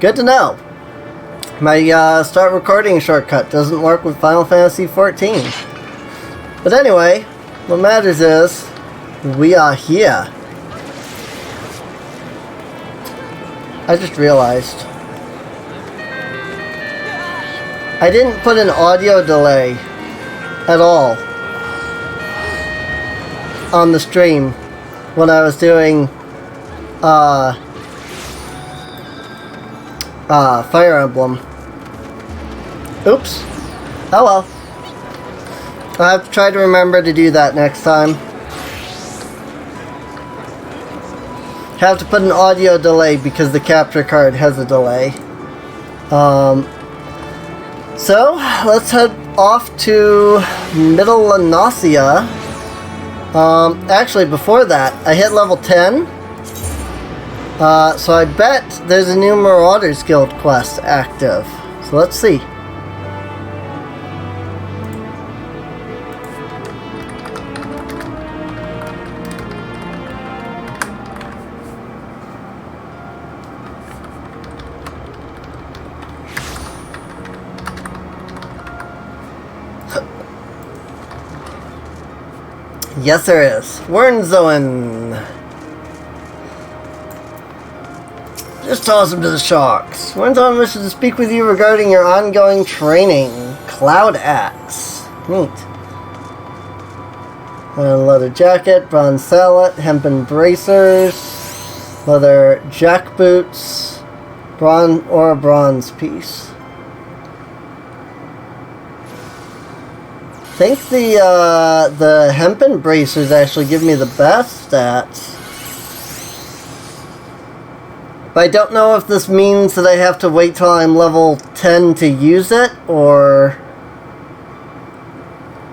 Good to know. My start recording shortcut doesn't work with Final Fantasy XIV. But anyway, what matters is we are here. I just realized I didn't put an audio delay at all on the stream when I was doing Fire Emblem. Oops. Oh well. I'll have to try to remember to do that next time. Have to put an audio delay because the capture card has a delay. So, let's head off to Middle Lanasia. Actually, before that, I hit level 10. So I bet there's a new Marauders Guild quest active. So let's see. Yes, there is. Wernzoen. Just toss him to the sharks. Wernzoen wishes to speak with you regarding your ongoing training. Cloud Axe. Neat. Leather jacket, bronze sallet, hempen bracers, leather jack boots, bronze piece. I think the hempen bracers actually give me the best stats. But I don't know if this means that I have to wait till I'm level 10 to use it, or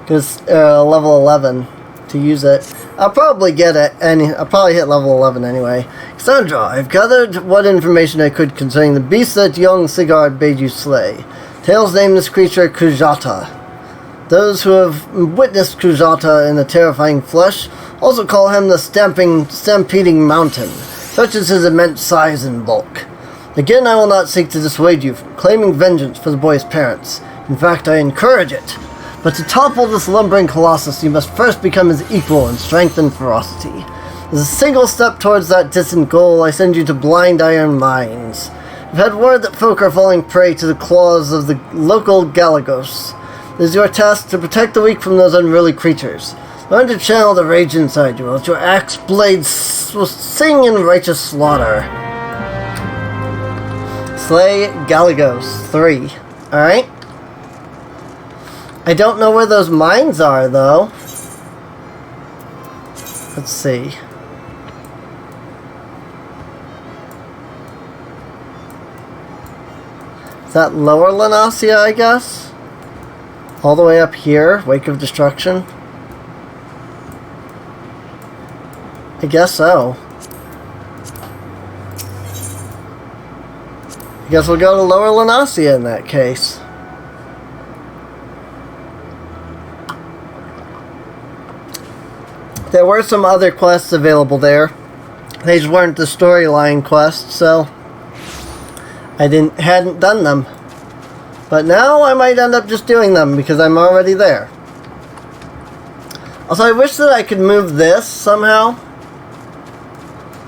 just level 11 to use it. I'll probably get it, and I'll probably hit level 11 anyway. Cassandra, I've gathered what information I could concerning the beast that young Sigurd bade you slay. Tales name this creature Kujata. Those who have witnessed Kujata in the terrifying flesh also call him the stampeding mountain, such is his immense size and bulk. Again, I will not seek to dissuade you from claiming vengeance for the boy's parents. In fact, I encourage it. But to topple this lumbering colossus, you must first become his equal in strength and ferocity. As a single step towards that distant goal, I send you to Blind Iron Mines. I've had word that folk are falling prey to the claws of the local Galagos. It is your task to protect the weak from those unruly creatures. Learn to channel the rage inside you, else your axe blades will sing in righteous slaughter. Slay Galagos 3. Alright. I don't know where those mines are, though. Let's see. Is that Lower Lanasia, I guess? All the way up here, Wake of Destruction? I guess so. I guess we'll go to Lower Lanasia in that case. There were some other quests available there. They just weren't the storyline quests, so I hadn't done them. But now I might end up just doing them because I'm already there. Also, I wish that I could move this somehow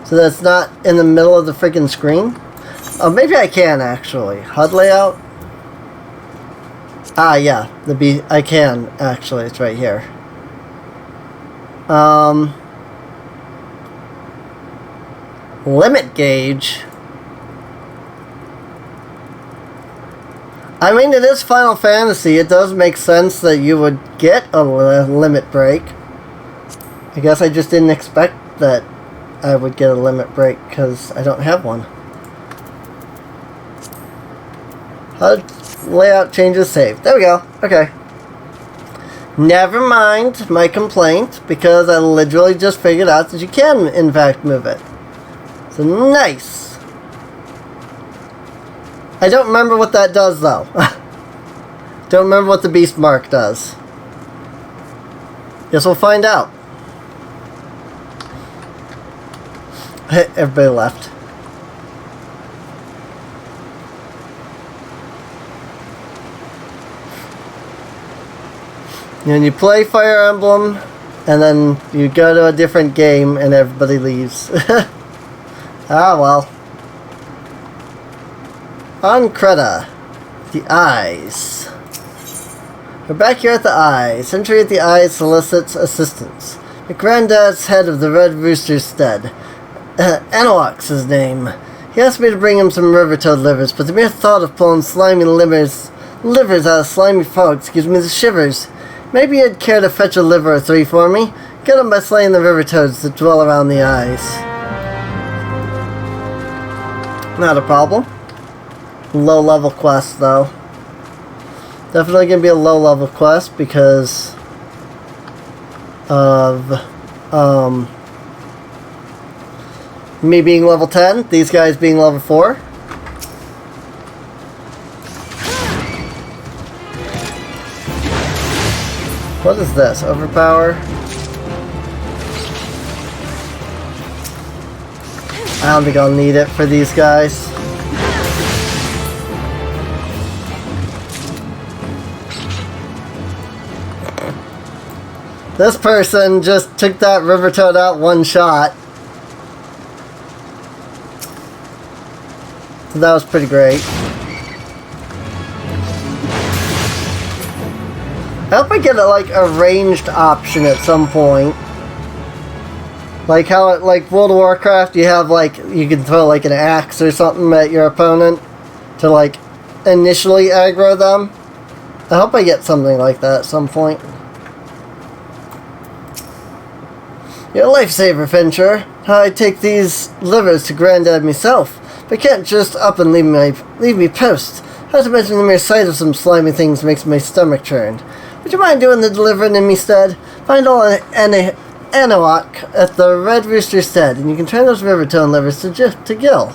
so that it's not in the middle of the freaking screen. Oh, maybe I can actually. HUD layout. Ah, yeah. I can actually. It's right here. Limit gauge. I mean, it is Final Fantasy. It does make sense that you would get a limit break. I guess I just didn't expect that I would get a limit break because I don't have one. HUD layout changes saved. There we go. Okay. Never mind my complaint, because I literally just figured out that you can, in fact, move it. So nice. I don't remember what that does, though. Don't remember what the beast mark does. Guess we'll find out. Everybody left. And you play Fire Emblem, and then you go to a different game, and everybody leaves. Ah, well. On Creta. The Eyes. We're back here at the Eyes. Entry at the Eyes solicits assistance. The granddad's head of the Red Rooster's stead. Anawak's his name. He asked me to bring him some river toad livers, but the mere thought of pulling slimy livers out of slimy frogs gives me the shivers. Maybe you'd care to fetch a liver or three for me? Get them by slaying the river toads that dwell around the Eyes. Not a problem. Low level quest though. Definitely gonna be a low level quest because of me being level 10, these guys being level 4. What is this? Overpower? I don't think I'll need it for these guys. This person just took that river toad out one shot. So that was pretty great. I hope I get a, like, a ranged option at some point. Like how it, like World of Warcraft, you have like, you can throw like an axe or something at your opponent to like initially aggro them. I hope I get something like that at some point. You're a lifesaver, Fincher. I take these livers to Granddad myself, but can't just up and leave me post. Not to mention the mere sight of some slimy things makes my stomach churn. Would you mind doing the delivering in me stead? Find all Anawak at the Red Rooster stead, and you can turn those river toad livers to gill.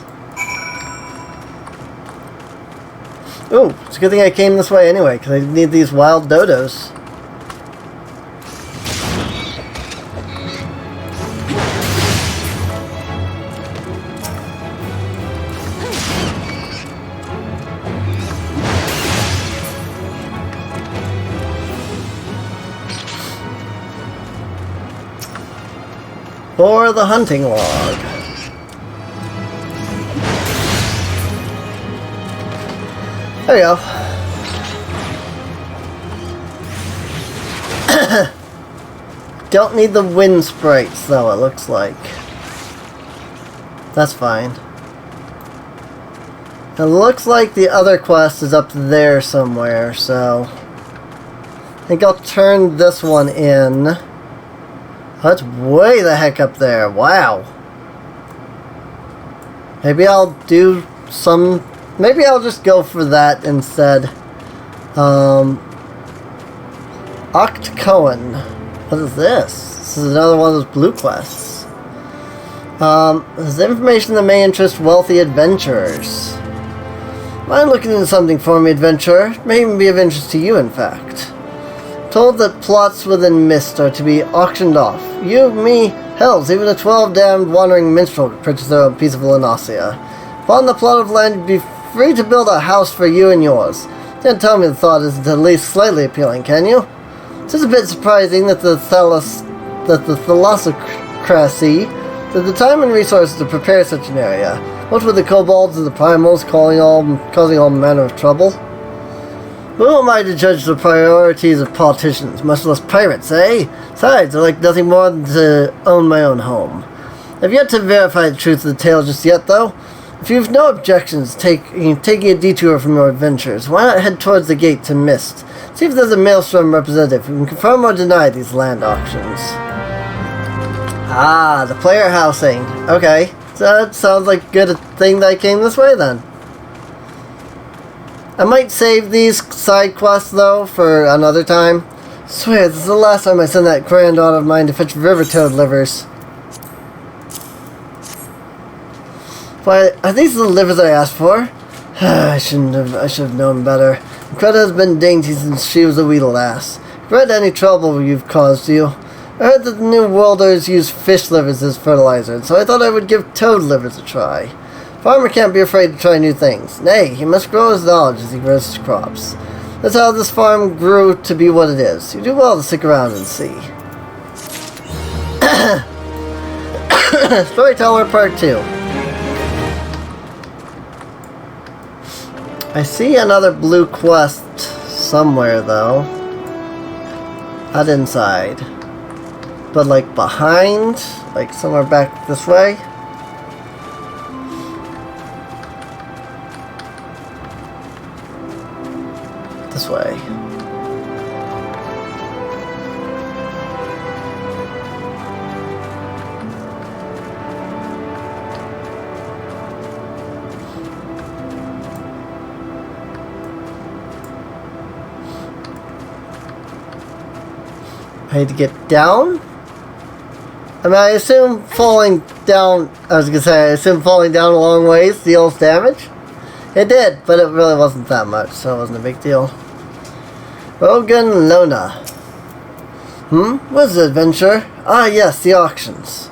Ooh, it's a good thing I came this way anyway, because I need these wild dodos. For the hunting log. There you go. Don't need the wind sprites though, it looks like. That's fine. It looks like the other quest is up there somewhere, so I think I'll turn this one in. That's way the heck up there. Wow. Maybe I'll do some... Maybe I'll just go for that instead. Octcohen. What is this? This is another one of those blue quests. This is information that may interest wealthy adventurers. Mind looking into something for me, adventurer? It may even be of interest to you, in fact. Told that plots within Mist are to be auctioned off. You, me, hells, even a 12-damned wandering minstrel could purchase their own piece of Lanasia. Upon the plot of land, you'd be free to build a house for you and yours. Can't tell me the thought isn't at least slightly appealing, can you? It's just a bit surprising that the Thalassocracy took the time and resources to prepare such an area. What with the kobolds and the primals causing all manner of trouble? Who am I to judge the priorities of politicians, much less pirates, eh? Besides, I like nothing more than to own my own home. I've yet to verify the truth of the tale just yet, though. If you've no objections taking a detour from your adventures, why not head towards the gate to Mist? See if there's a Maelstrom representative who can confirm or deny these land auctions. Ah, the player housing. Okay, so that sounds like a good thing that I came this way then. I might save these side quests though for another time. I swear, this is the last time I send that granddaughter of mine to fetch river toad livers. Why, are these the livers I asked for? I should have known better. Creta has been dainty since she was a wee lass. Regret any trouble you've caused you. I heard that the New Worlders use fish livers as fertilizer, and so I thought I would give toad livers a try. Farmer can't be afraid to try new things. Nay, he must grow his knowledge as he grows his crops. That's how this farm grew to be what it is. You do well to stick around and see. Storyteller Part 2. I see another blue quest somewhere, though. Not inside. But, like, behind? Like, somewhere back this way? This way. I need to get down? I mean, I assume falling down, I assume falling down a long ways deals damage. It did, but it really wasn't that much, so it wasn't a big deal. Rogan Lona. What's the adventure? Ah, yes, the auctions.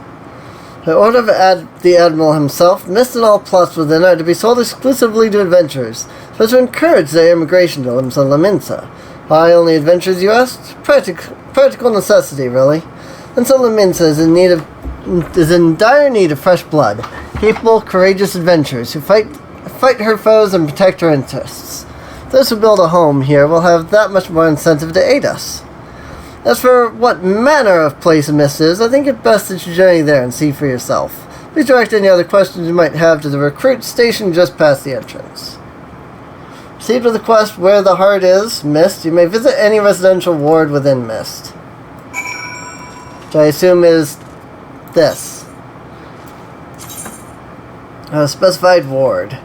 By order of the Admiral himself, Mist and all plots within are to be sold exclusively to adventurers, so to encourage their immigration to Laminsa. Why only adventurers, you asked? Practical necessity, really. And so Laminsa is in dire need of fresh blood, capable, courageous adventurers who fight her foes and protect her interests. Those who build a home here will have that much more incentive to aid us. As for what manner of place Mist is, I think it best that you journey there and see for yourself. Please direct any other questions you might have to the recruit station just past the entrance. Proceed with the quest Where the Heart Is, Mist. You may visit any residential ward within Mist. Which I assume is this. A specified ward.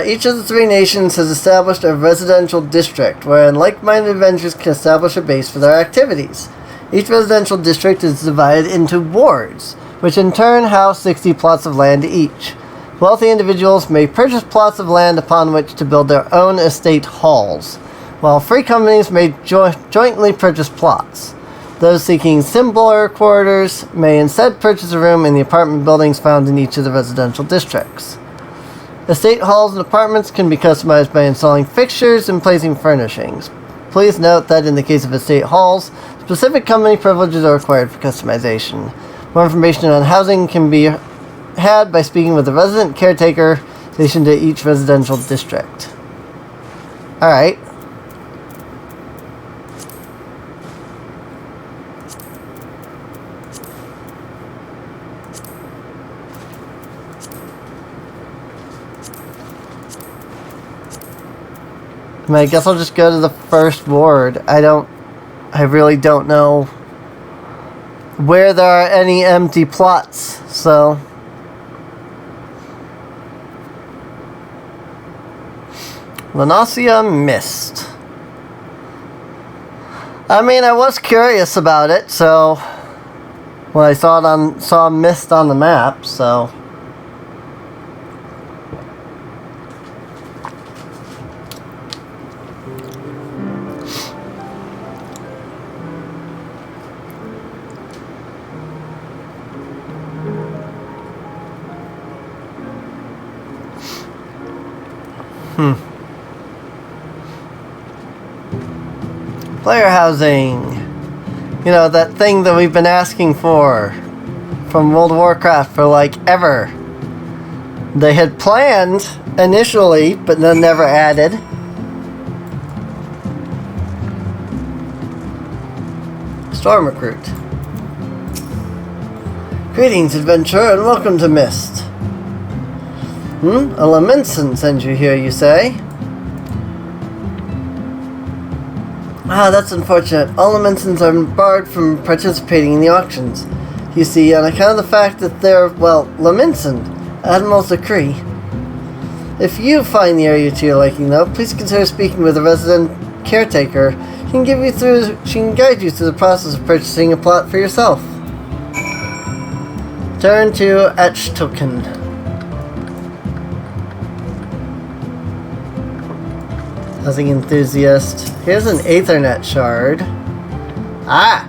Each of the three nations has established a residential district wherein like-minded adventurers can establish a base for their activities. Each residential district is divided into wards, which in turn house 60 plots of land each. Wealthy individuals may purchase plots of land upon which to build their own estate halls, while free companies may jointly purchase plots. Those seeking simpler quarters may instead purchase a room in the apartment buildings found in each of the residential districts. Estate halls and apartments can be customized by installing fixtures and placing furnishings. Please note that in the case of estate halls, specific company privileges are required for customization. More information on housing can be had by speaking with the resident caretaker stationed at each residential district. Alright. I guess I'll just go to the first ward. I really don't know where there are any empty plots, so. Lanasia Mist. I mean, I was curious about it, so. Well, I saw Mist on the map, so. Player housing. You know, that thing that we've been asking for from World of Warcraft for like ever. They had planned initially, but then never added. Storm Recruit. Greetings, adventurer, and welcome to Mist. A Laminson sends you here, you say? Ah, that's unfortunate. All Laminsons are barred from participating in the auctions. You see, on account of the fact that they're, well, Laminson. Admiral's decree. If you find the area to your liking, though, please consider speaking with a resident caretaker. She can guide you through the process of purchasing a plot for yourself. Turn to Etch Token. Housing enthusiast. Here's an Aethernet shard. Ah!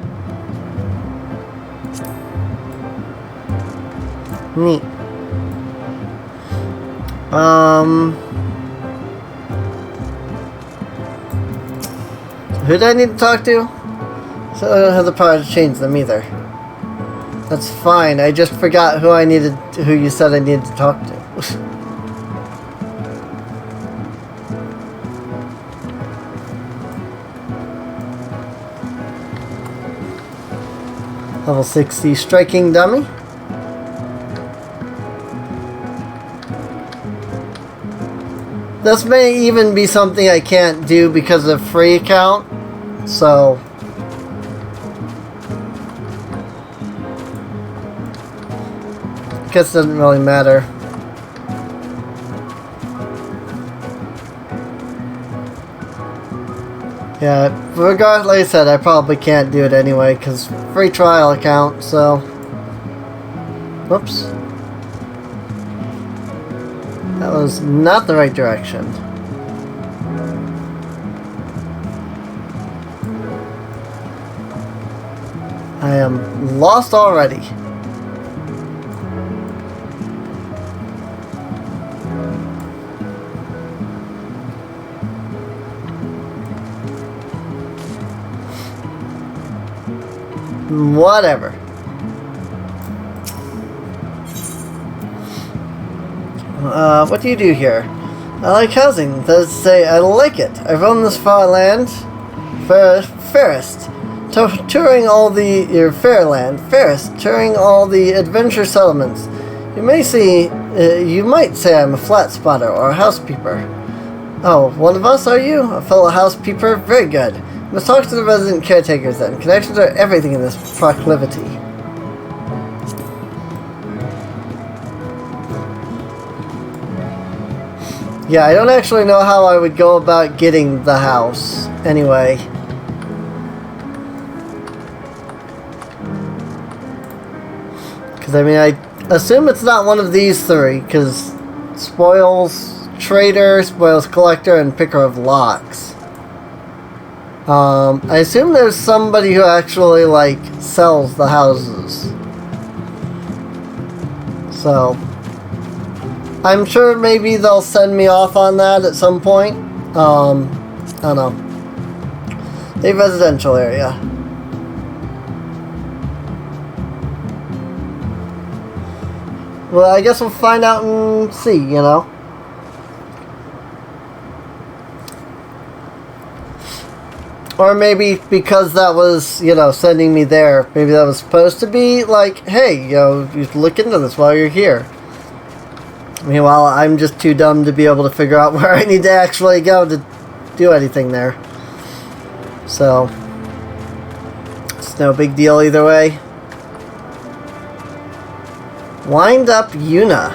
Neat. Who do I need to talk to? So I don't have the power to change them either. That's fine. I just forgot who you said I needed to talk to. Level 60 striking dummy. This may even be something I can't do because of free account, so I guess it doesn't really matter. Yeah, regardless, like I said, I probably can't do it anyway because free trial account, so whoops. That was not the right direction. I am lost already. Whatever. What do you do here? I like housing. That is to say, I like it. I've owned this far land. Fairest. Touring all the... Fairland. Fairest. Touring all the adventure settlements. You might say I'm a flat spotter or a housekeeper. Oh, one of us, are you? A fellow housekeeper? Very good. Must talk to the resident caretakers then. Connections are everything in this proclivity. Yeah, I don't actually know how I would go about getting the house. Anyway. Because, I mean, I assume it's not one of these three. Because spoils trader, spoils collector, and picker of locks. I assume there's somebody who actually, like, sells the houses. So, I'm sure maybe they'll send me off on that at some point. I don't know. The residential area. Well, I guess we'll find out and see, you know. Or maybe because that was, you know, sending me there, maybe that was supposed to be like, hey, you know, you look into this while you're here. Meanwhile, I'm just too dumb to be able to figure out where I need to actually go to do anything there. So, it's no big deal either way. Wind up Yuna.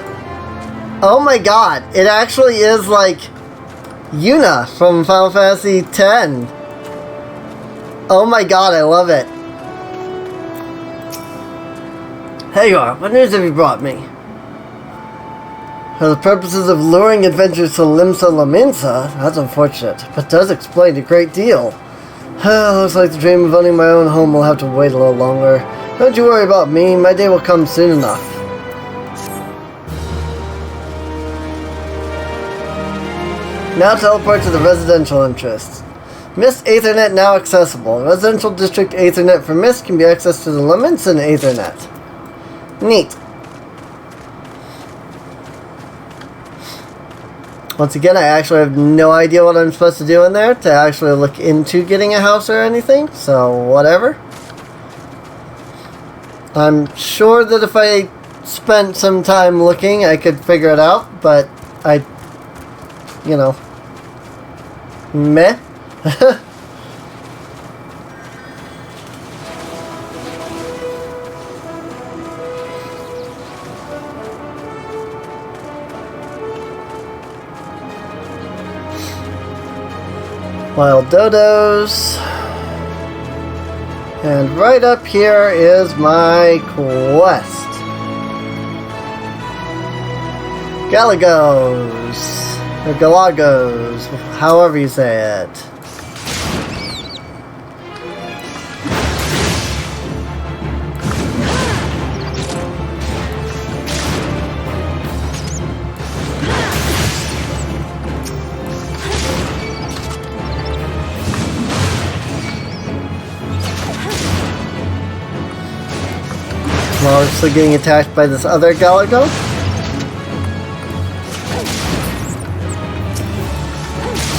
Oh my god, it actually is like Yuna from Final Fantasy X. Oh my god, I love it. Hey you are, what news have you brought me? For the purposes of luring adventurers to Limsa Laminsa, that's unfortunate, but does explain a great deal. Looks like the dream of owning my own home will have to wait a little longer. Don't you worry about me, my day will come soon enough. Now teleport to the residential interests. Mist Aethernet now accessible. Residential District Aethernet for Mist can be accessed to the Laminsan Aethernet. Neat. Once again, I actually have no idea what I'm supposed to do in there to actually look into getting a house or anything, so whatever. I'm sure that if I spent some time looking, I could figure it out, but you know, meh. Wild dodos. And right up here is my quest. Galagos. Or Galagos, however you say it. While we're still getting attacked by this other Galago.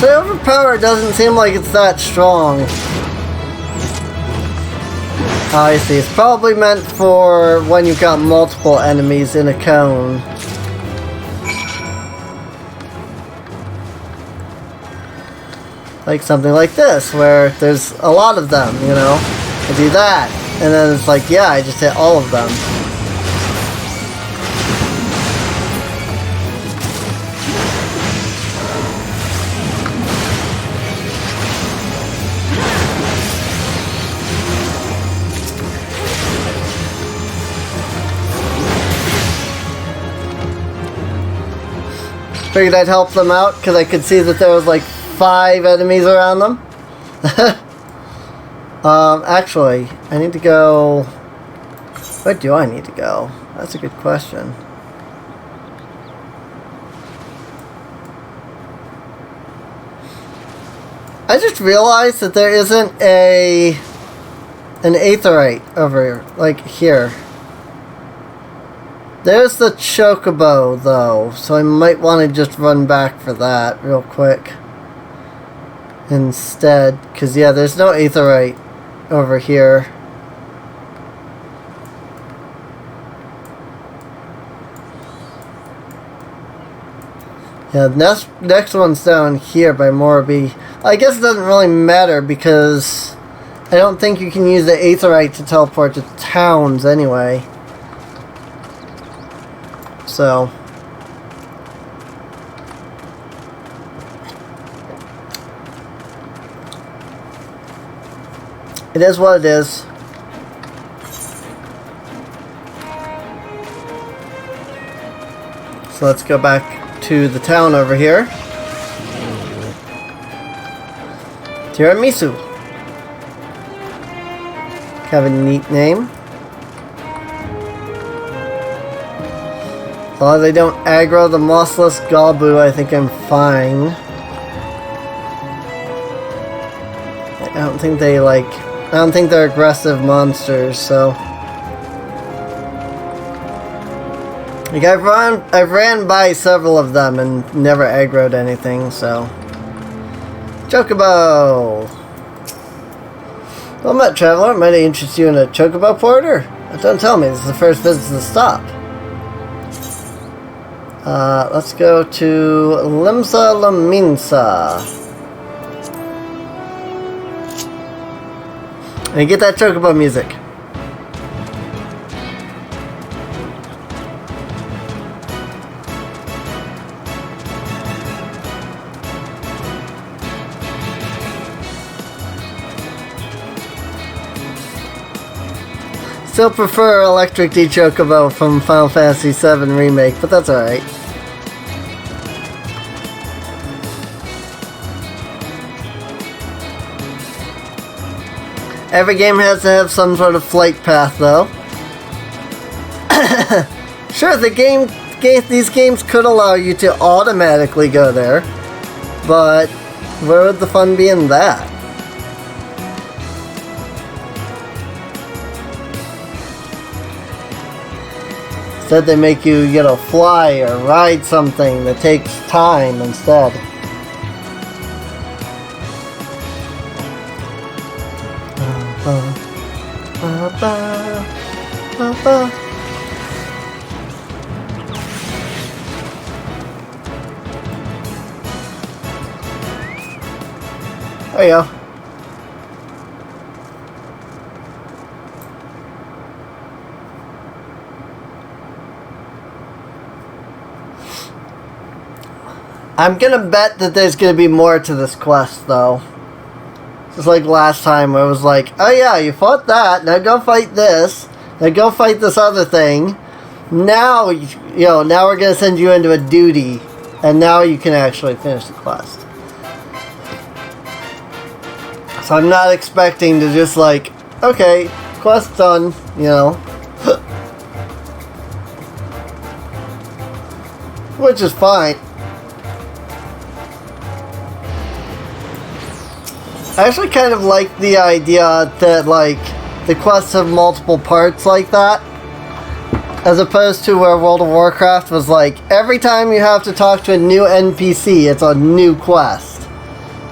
So overpower doesn't seem like it's that strong. I see. It's probably meant for when you've got multiple enemies in a cone. Like something like this, where there's a lot of them, you know? I do that, and then it's like, yeah, I just hit all of them. Figured I'd help them out because I could see that there was like 5 enemies around them. Actually, I need to go... Where do I need to go? That's a good question. I just realized that there isn't an aetheryte over, like, here. There's the chocobo, though, so I might want to just run back for that real quick instead, because, yeah, there's no aetheryte over here. Yeah, next one's down here by Morbi. I guess it doesn't really matter, because I don't think you can use the aetheryte to teleport to towns anyway. So it is what it is. So let's go back to the town over here. Tiramisu. Have a neat name. As long as I don't aggro the mossless Galbu, I think I'm fine. I don't think they I don't think they're aggressive monsters, so. Like I've ran by several of them and never aggroed anything, so. Chocobo! Well met, traveler. Might I interest you in a chocobo porter? Don't tell me, this is the first visit to the stop. Let's go to Limsa Laminsa. And get that chocobo music. Still prefer Electric D Chocobo from Final Fantasy VII Remake, but that's alright. Every game has to have some sort of flight path, though. Sure, these games could allow you to automatically go there, but where would the fun be in that? Instead, they make you, you know, fly or ride something that takes time instead. There you go. I'm gonna bet that there's gonna be more to this quest, though. Just like last time, where it was like, oh yeah, you fought that, now go fight this, now go fight this other thing. Now, you know, now we're gonna send you into a duty, and now you can actually finish the quest. So I'm not expecting to just like, okay, quest done, you know. Which is fine. I actually kind of like the idea that, like, the quests have multiple parts like that. As opposed to where World of Warcraft was like, every time you have to talk to a new NPC, it's a new quest.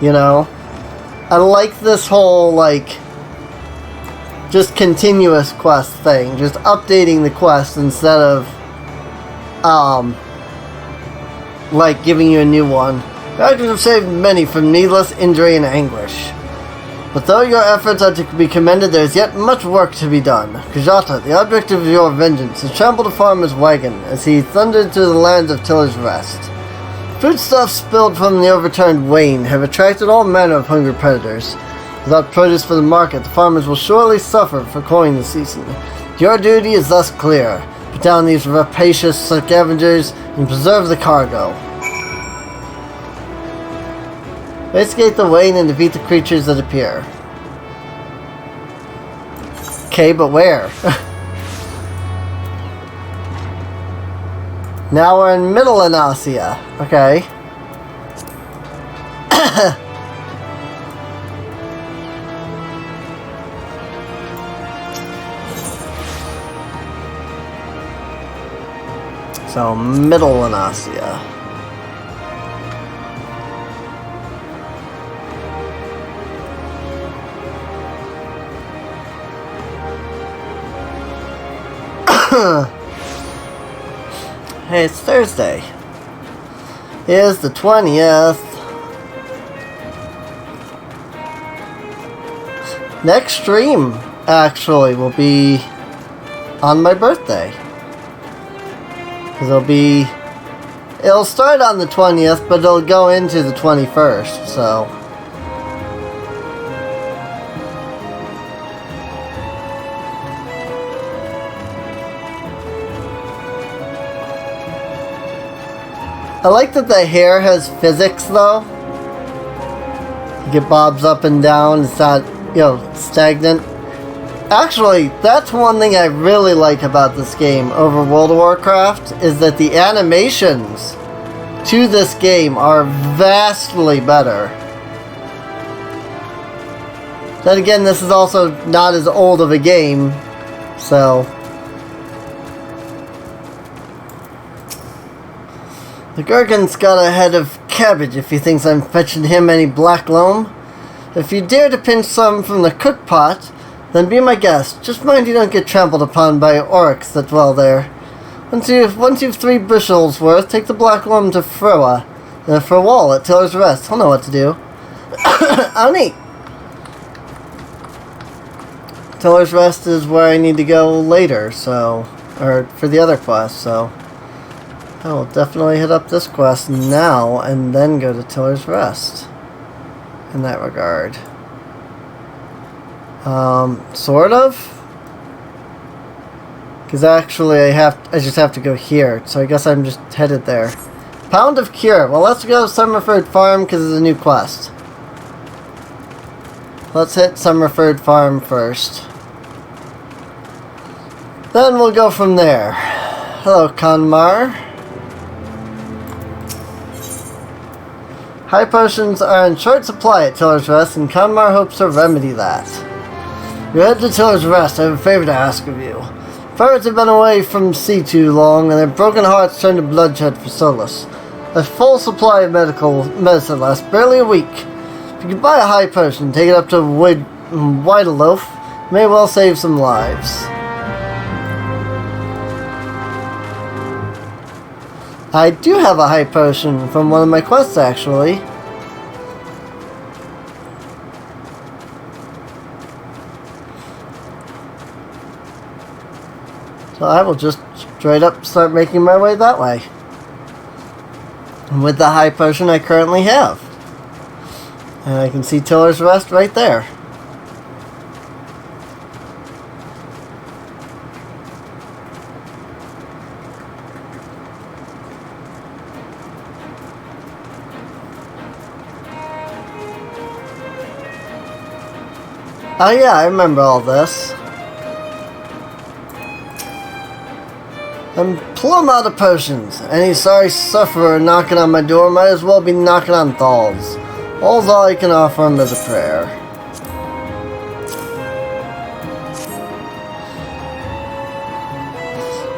You know? I like this whole, like, just continuous quest thing. Just updating the quest instead of, like, giving you a new one. Doctors have saved many from needless injury and anguish. But though your efforts are to be commended, there is yet much work to be done. Kajata, the object of your vengeance, has trampled a farmer's wagon as he thundered to the lands of Tiller's Rest. Foodstuffs spilled from the overturned wain have attracted all manner of hungry predators. Without produce for the market, the farmers will surely suffer for coin this season. Your duty is thus clear. Put down these rapacious scavengers and preserve the cargo. Investigate the wain and defeat the creatures that appear. Okay, but where? Now we're in Middle Anasia. Okay. So, Middle Anasia. Hey, it's Thursday. It is the 20th. Next stream, actually, will be on my birthday. Because it'll start on the 20th, but it'll go into the 21st, so. I like that the hair has physics, though. It bobs up and down. It's not, you know, stagnant. Actually, that's one thing I really like about this game over World of Warcraft, is that the animations to this game are vastly better. Then again, this is also not as old of a game, so. The Gurgan's got a head of cabbage if he thinks I'm fetching him any black loam. If you dare to pinch some from the cook pot, then be my guest. Just mind you don't get trampled upon by orcs that dwell there. Once you've 3 bushels worth, take the black loam to Froa. For a wall at Tiller's Rest. He'll know what to do. Oni! Tiller's Rest is where I need to go later, so. Or for the other quest, so. I will definitely hit up this quest now and then go to Tiller's Rest. In that regard. Sort of? Because actually I just have to go here, so I guess I'm just headed there. Pound of Cure. Well, let's go to Summerford Farm because it's a new quest. Let's hit Summerford Farm first. Then we'll go from there. Hello, Kanmar. High potions are in short supply at Tiller's Rest, and Kanmar hopes to remedy that. You head to Tiller's Rest. I have a favor to ask of you. Pirates have been away from sea too long, and their broken hearts turn to bloodshed for solace. A full supply of medicine lasts barely a week. If you can buy a high potion, take it up to Whiteloaf, you may well save some lives. I do have a high potion from one of my quests, actually. So I will just straight up start making my way that way. And with the high potion I currently have. And I can see Tiller's Rest right there. Oh yeah, I remember all this. I'm plumb out of potions. Any sorry sufferer knocking on my door might as well be knocking on Thal's. All's all I can offer him is a prayer.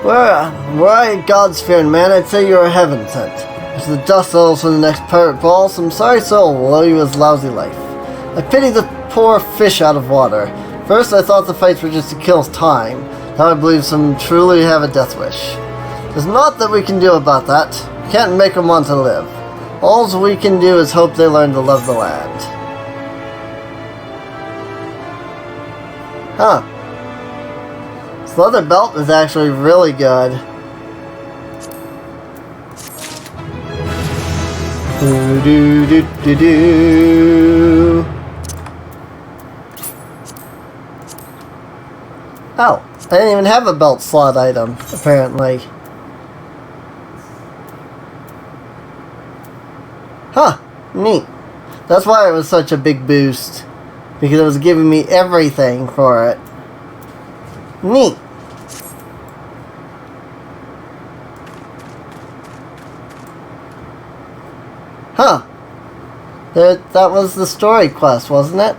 Were I a God-fearing man, I'd say you're a heaven sent. As the dust settles from the next pirate ball, some sorry soul will owe you his lousy life. I pity the poor fish out of water. First I thought the fights were just to kill time. Now I believe some truly have a death wish. There's naught that we can do about that. We can't make them want to live. All we can do is hope they learn to love the land. Huh. This leather belt is actually really good. Do do do do do. Oh, I didn't even have a belt slot item, apparently. Huh, neat. That's why it was such a big boost. Because it was giving me everything for it. Neat. Huh. That was the story quest, wasn't it?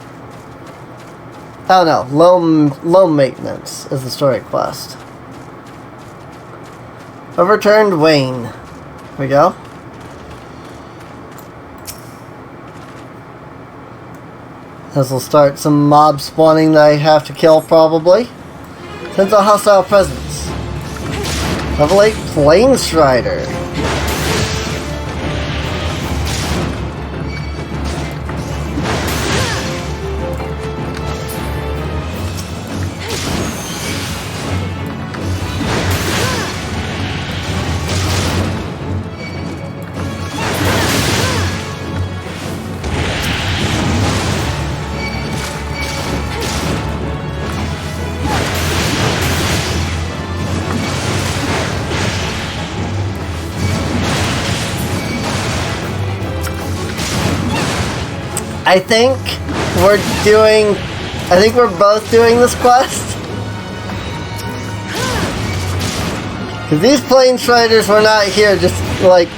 Oh no, low maintenance is the story quest. Overturned Wayne. Here we go. This will start some mob spawning that I have to kill, probably. Sense a hostile presence. Level 8 Flame Strider. I think we're both doing this quest. Because these plane striders were not here, just like,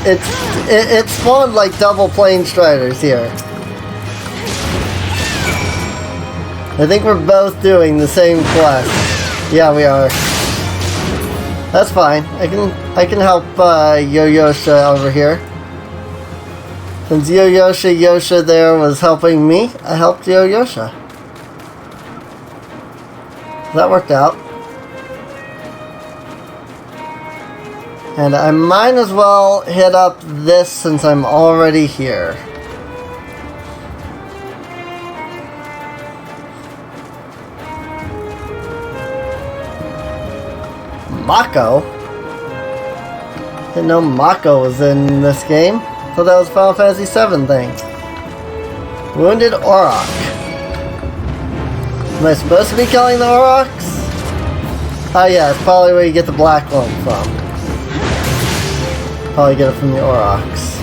it spawned like double plane striders here. I think we're both doing the same quest. Yeah, we are. That's fine. I can help Yo-Yosha over here. Since Yo-Yosha there was helping me, I helped Yo-Yosha. That worked out. And I might as well hit up this since I'm already here. Mako? Didn't know Mako was in this game. So that was Final Fantasy VII thing. Wounded Auroch. Am I supposed to be killing the Aurochs? Oh yeah, it's probably where you get the black one from. Probably get it from the Aurochs.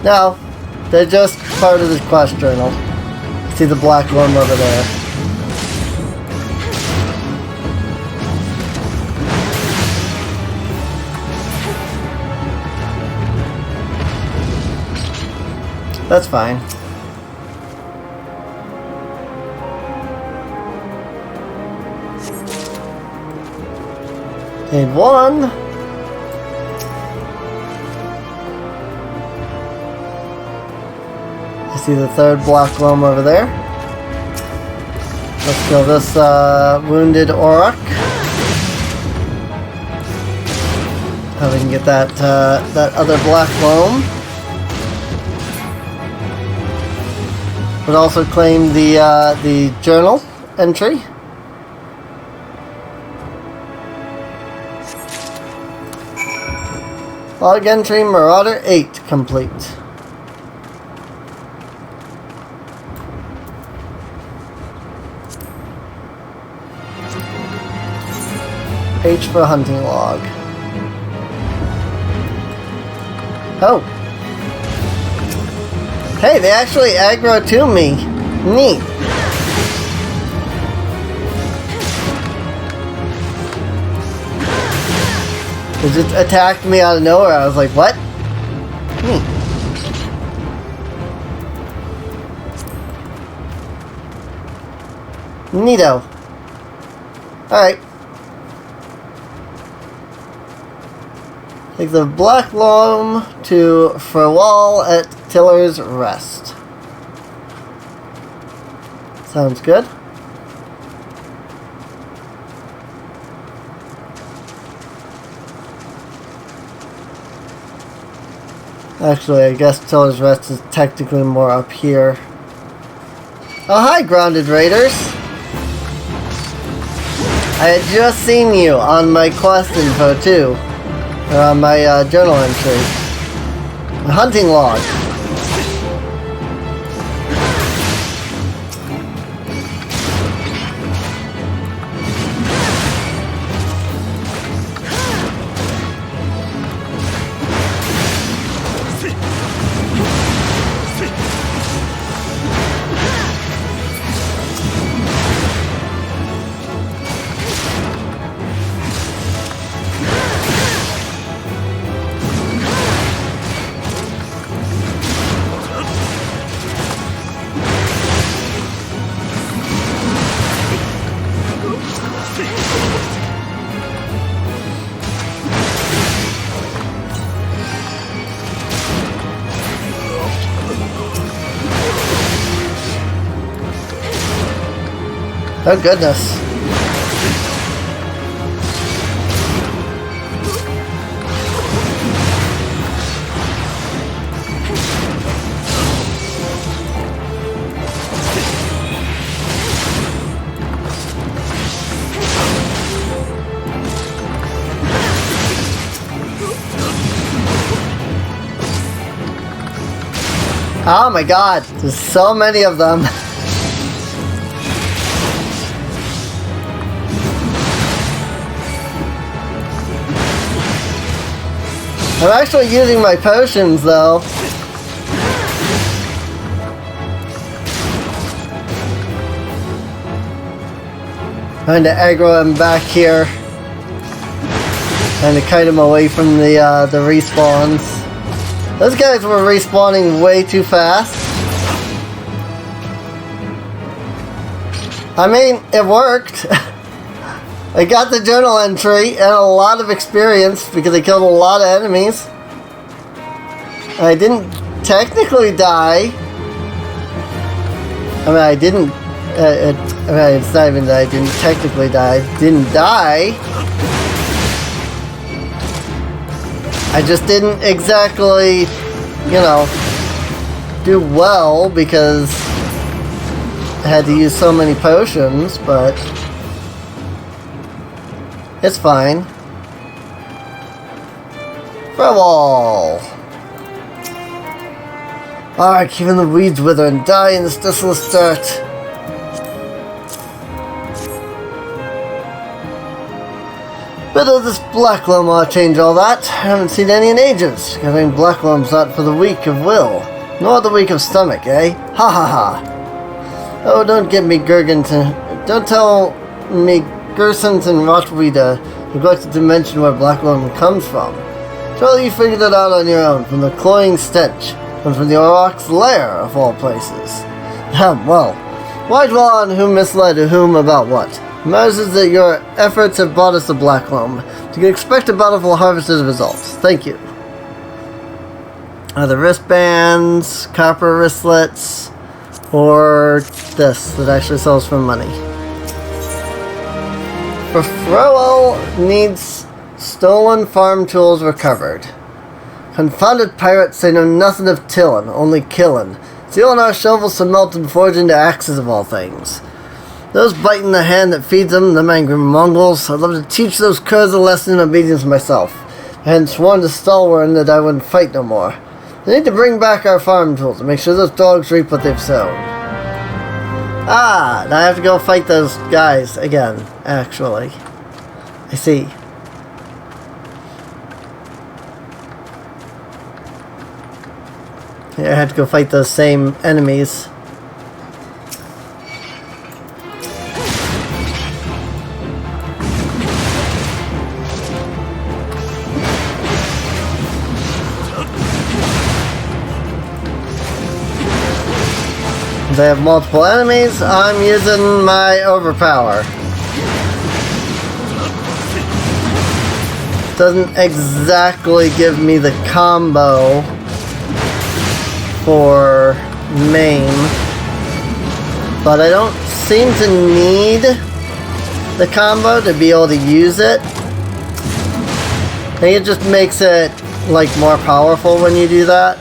No, they're just part of the quest journal. See the black one over there. That's fine. Need one. I see the third black worm over there. Let's kill this wounded Auroch. How we can get that that other black worm. Would also claim the journal entry. Log entry Marauder 8 complete. H for hunting log. Oh. Hey, they actually aggro to me. Neat. They just attacked me out of nowhere. I was like, what? Neat. Neato. Alright. Take the Black Loam to Frewall at Tiller's Rest. Sounds good. Actually, I guess Tiller's Rest is technically more up here. Oh, hi, Grounded Raiders! I had just seen you on my quest info, too. Or on my journal entry. A hunting log. Oh goodness. Oh my god, there's so many of them. I'm actually using my potions, though. Trying to aggro him back here. Trying to kite him away from the respawns. Those guys were respawning way too fast. I mean, it worked. I got the journal entry and a lot of experience because I killed a lot of enemies. I didn't technically die. I mean, I didn't. It's not even that I didn't technically die. I didn't die. I just didn't exactly, you know, do well because I had to use so many potions, but it's fine. Frewall! Alright, keeping the weeds wither and die in this desolate dirt. But this Black Loam ought to change all that. I haven't seen any in ages. Getting Black Loam's not for the weak of will, nor the weak of stomach, eh? Ha ha ha. Oh, don't get me don't tell me Gersons and Rotweeder neglected to mention where Black Loam comes from. Surely you figured it out on your own, from the cloying stench, and from the Aurochs' lair, of all places. Well, why dwell on who misled whom about what? It matters is that your efforts have brought us the Black Loam. You can expect a bountiful harvest as a result. Thank you. The wristbands, copper wristlets, or this that actually sells for money. For Frewall needs stolen farm tools recovered. Confounded pirates say know nothing of tillin', only killin'. Stealing our shovels to melt and forge into axes of all things. Those biting the hand that feeds them angry Mongols. I'd love to teach those curs a lesson in obedience myself. I had sworn to Stalwern that I wouldn't fight no more. They need to bring back our farm tools and make sure those dogs reap what they've sown. Ah, now I have to go fight those guys again, actually. I see. Yeah, I had to go fight those same enemies. They have multiple enemies. I'm using my overpower. Doesn't exactly give me the combo for main, but I don't seem to need the combo to be able to use it. I think it just makes it like more powerful when you do that.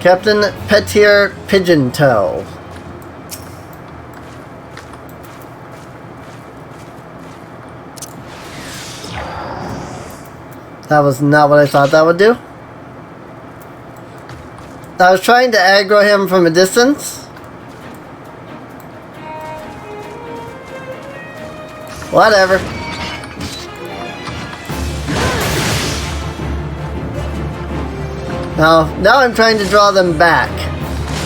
Captain Petier Pigeontail. That was not what I thought that would do. I was trying to aggro him from a distance. Whatever. Now I'm trying to draw them back,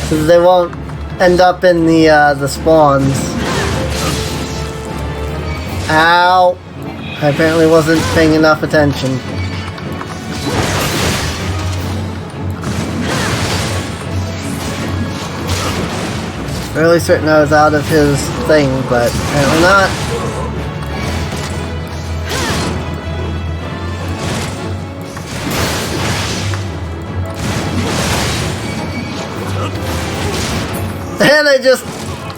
so they won't end up in the spawns. Ow! I apparently wasn't paying enough attention. Fairly certain I was out of his thing, but apparently not. And I just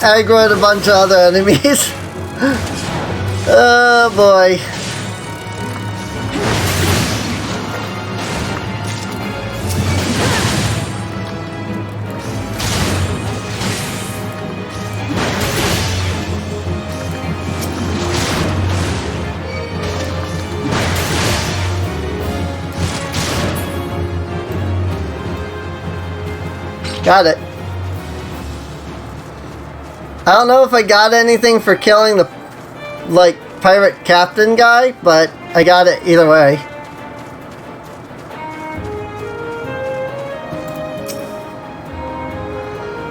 aggroed a bunch of other enemies. Oh boy. Got it. I don't know if I got anything for killing the, like, pirate captain guy, but I got it either way.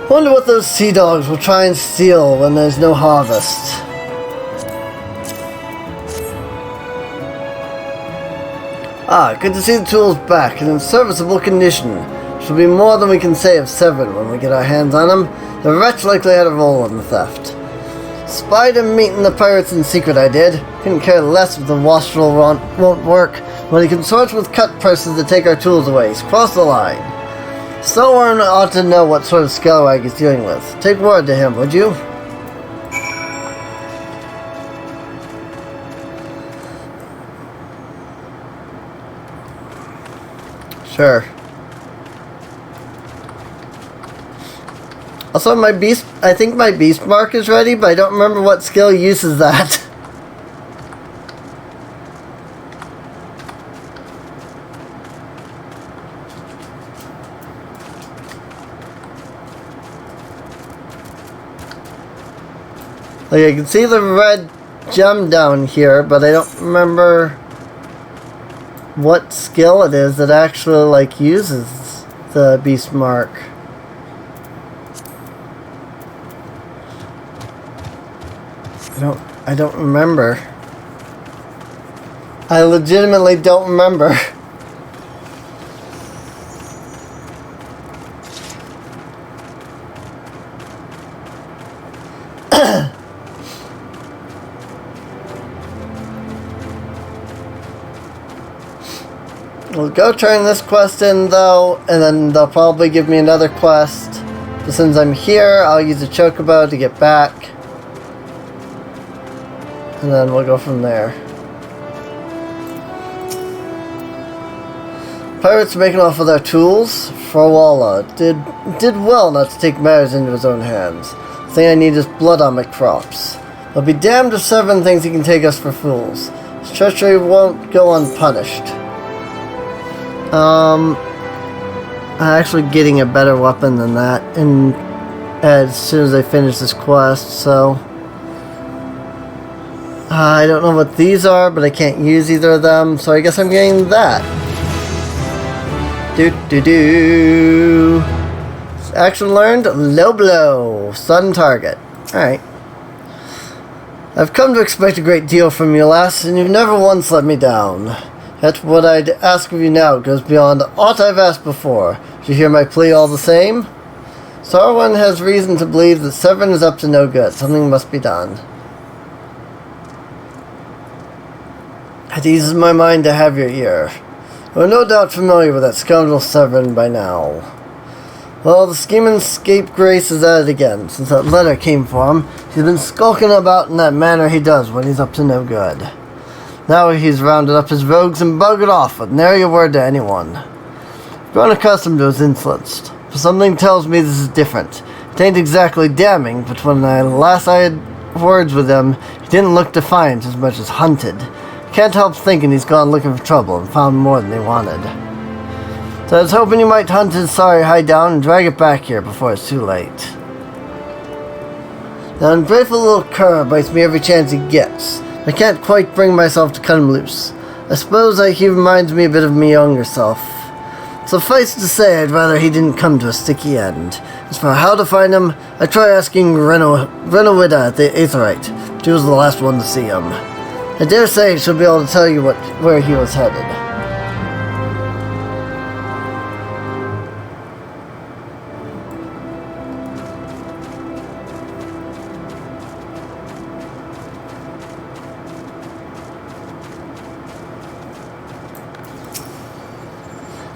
Wonder what those sea dogs will try and steal when there's no harvest. Ah, good to see the tools back and in serviceable condition. Should be more than we can say of Severin when we get our hands on him. The wretch likely had a role in the theft. Spied him meeting the pirates in secret, I did. Couldn't care less if the wastrel won't work. When he consorts with cut purses to take our tools away, he's crossed the line. Someone ought to know what sort of scalawag he's dealing with. Take word to him, would you? Sure. Also, my beast, I think my beast mark is ready, but I don't remember what skill uses that. Like, I can see the red gem down here, but I don't remember what skill it is that actually, like, uses the beast mark. I don't remember. I legitimately don't remember. We'll go turn this quest in though, and then they'll probably give me another quest. But since I'm here, I'll use a chocobo to get back. And then we'll go from there. Pirates making off with our tools. Frowalla did well not to take matters into his own hands. The thing I need is blood on my crops. I'll be damned if Severin thinks he can take us for fools. His treachery won't go unpunished. I'm actually getting a better weapon than that, and as soon as I finish this quest, so. I don't know what these are, but I can't use either of them, so I guess I'm getting that. Action learned, low blow, sudden target. Alright. I've come to expect a great deal from you, lass, and you've never once let me down. Yet what I'd ask of you now goes beyond aught I've asked before. Do you hear my plea all the same? Sarwan has reason to believe that Severin is up to no good. Something must be done. It eases my mind to have your ear. You are no doubt familiar with that scoundrel Severin by now. Well, the scheming scapegrace is at it again. Since that letter came for him, he's been skulking about in that manner he does when he's up to no good. Now he's rounded up his rogues and buggered off with nary a word to anyone. I've grown accustomed to his insolence, but something tells me this is different. It ain't exactly damning, but when I had words with him, he didn't look defiant as much as hunted. I can't help thinking he's gone looking for trouble and found more than he wanted. So I was hoping you might hunt his sorry hide down and drag it back here before it's too late. That ungrateful little cur bites me every chance he gets. I can't quite bring myself to cut him loose. I suppose he reminds me a bit of my younger self. Suffice to say, I'd rather he didn't come to a sticky end. As for how to find him, I try asking Renowida at the Aetherite. She was the last one to see him. I dare say she'll be able to tell you where he was headed.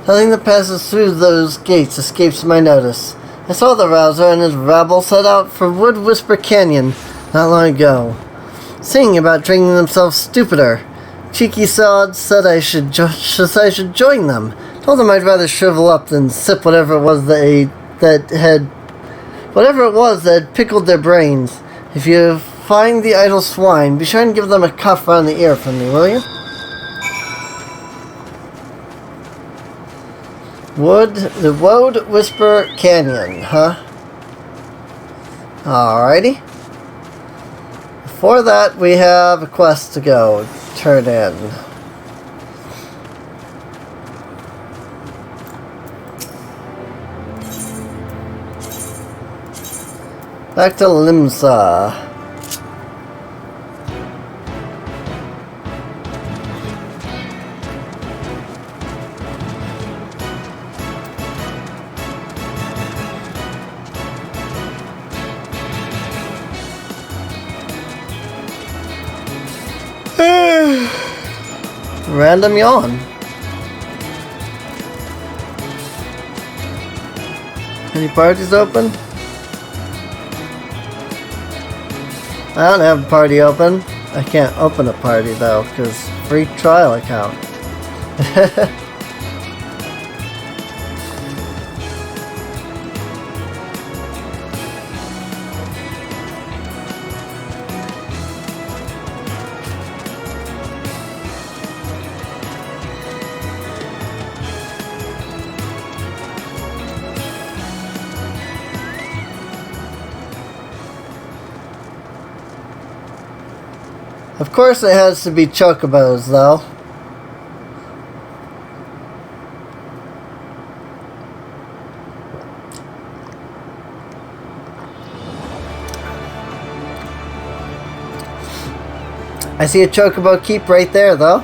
Nothing that passes through those gates escapes my notice. I saw the Rouser and his rabble set out for Wood Whisper Canyon not long ago, singing about drinking themselves stupider. Cheeky sods said I should join them. Told them I'd rather shrivel up than sip whatever it was that had pickled their brains. If you find the idle swine, be sure and give them a cuff round the ear for me, will you? The Wood Whisper Canyon, huh? Alrighty. Before that, we have a quest to go turn in. Back to Limsa. Random yawn. Any parties open? I don't have a party open. I can't open a party though, because free trial account. Of course it has to be chocobos, though. I see a chocobo keep right there, though.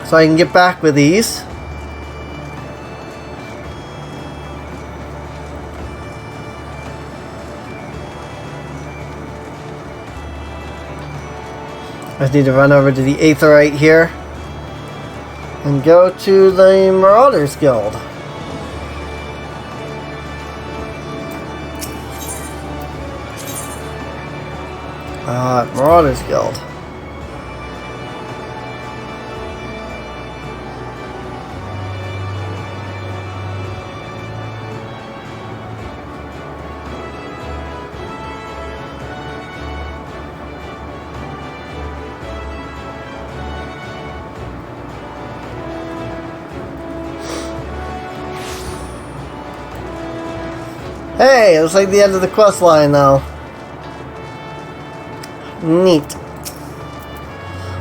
So I can get back with ease. I just need to run over to the Aetherite here and go to the Marauders Guild. Marauders Guild. Hey, it looks like the end of the quest line though. Neat.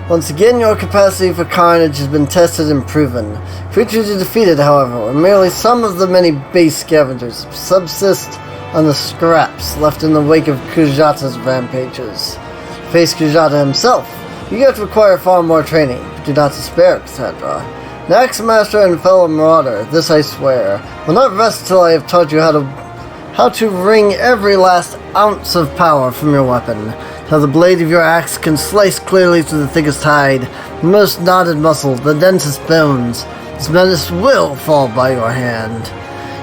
Once again, your capacity for carnage has been tested and proven. Creatures you defeated, however, were merely some of the many base scavengers who subsist on the scraps left in the wake of Kujata's rampages. To face Kujata himself, you have to require far more training. Do not despair, Cassandra. An axe master and fellow marauder, this I swear, will not rest till I have taught you how to wring every last ounce of power from your weapon. How the blade of your axe can slice clearly through the thickest hide, the most knotted muscle, the densest bones. This menace will fall by your hand.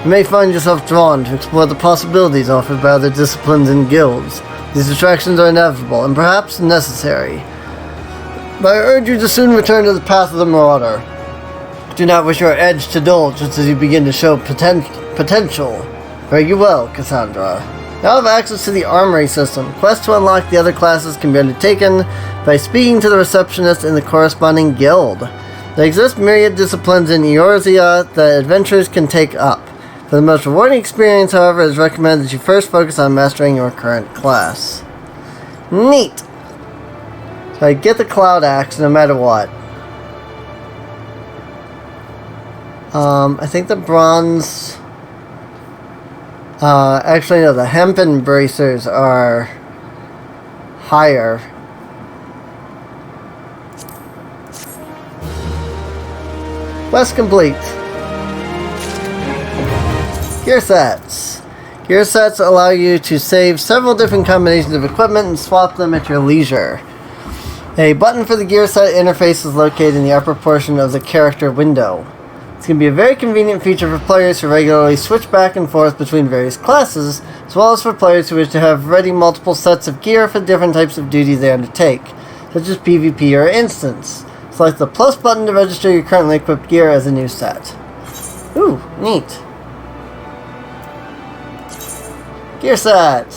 You may find yourself drawn to explore the possibilities offered by other disciplines and guilds. These distractions are inevitable and perhaps necessary. But I urge you to soon return to the path of the marauder. Do not wish your edge to dull just as you begin to show potential. Fare you well, Cassandra. Now have access to the armory system. Quests to unlock the other classes can be undertaken by speaking to the receptionist in the corresponding guild. There exist myriad disciplines in Eorzea that adventurers can take up. For the most rewarding experience, however, it is recommended that you first focus on mastering your current class. Neat! So I get the Cloud Axe no matter what. I think the bronze... actually no, the hempen bracers are higher. Quest complete. Gear sets. Gear sets allow you to save several different combinations of equipment and swap them at your leisure. A button for the gear set interface is located in the upper portion of the character window. This can be a very convenient feature for players who regularly switch back and forth between various classes, as well as for players who wish to have ready multiple sets of gear for different types of duties they undertake, such as PvP or instance. Select the plus button to register your currently equipped gear as a new set. Ooh, neat. Gear set.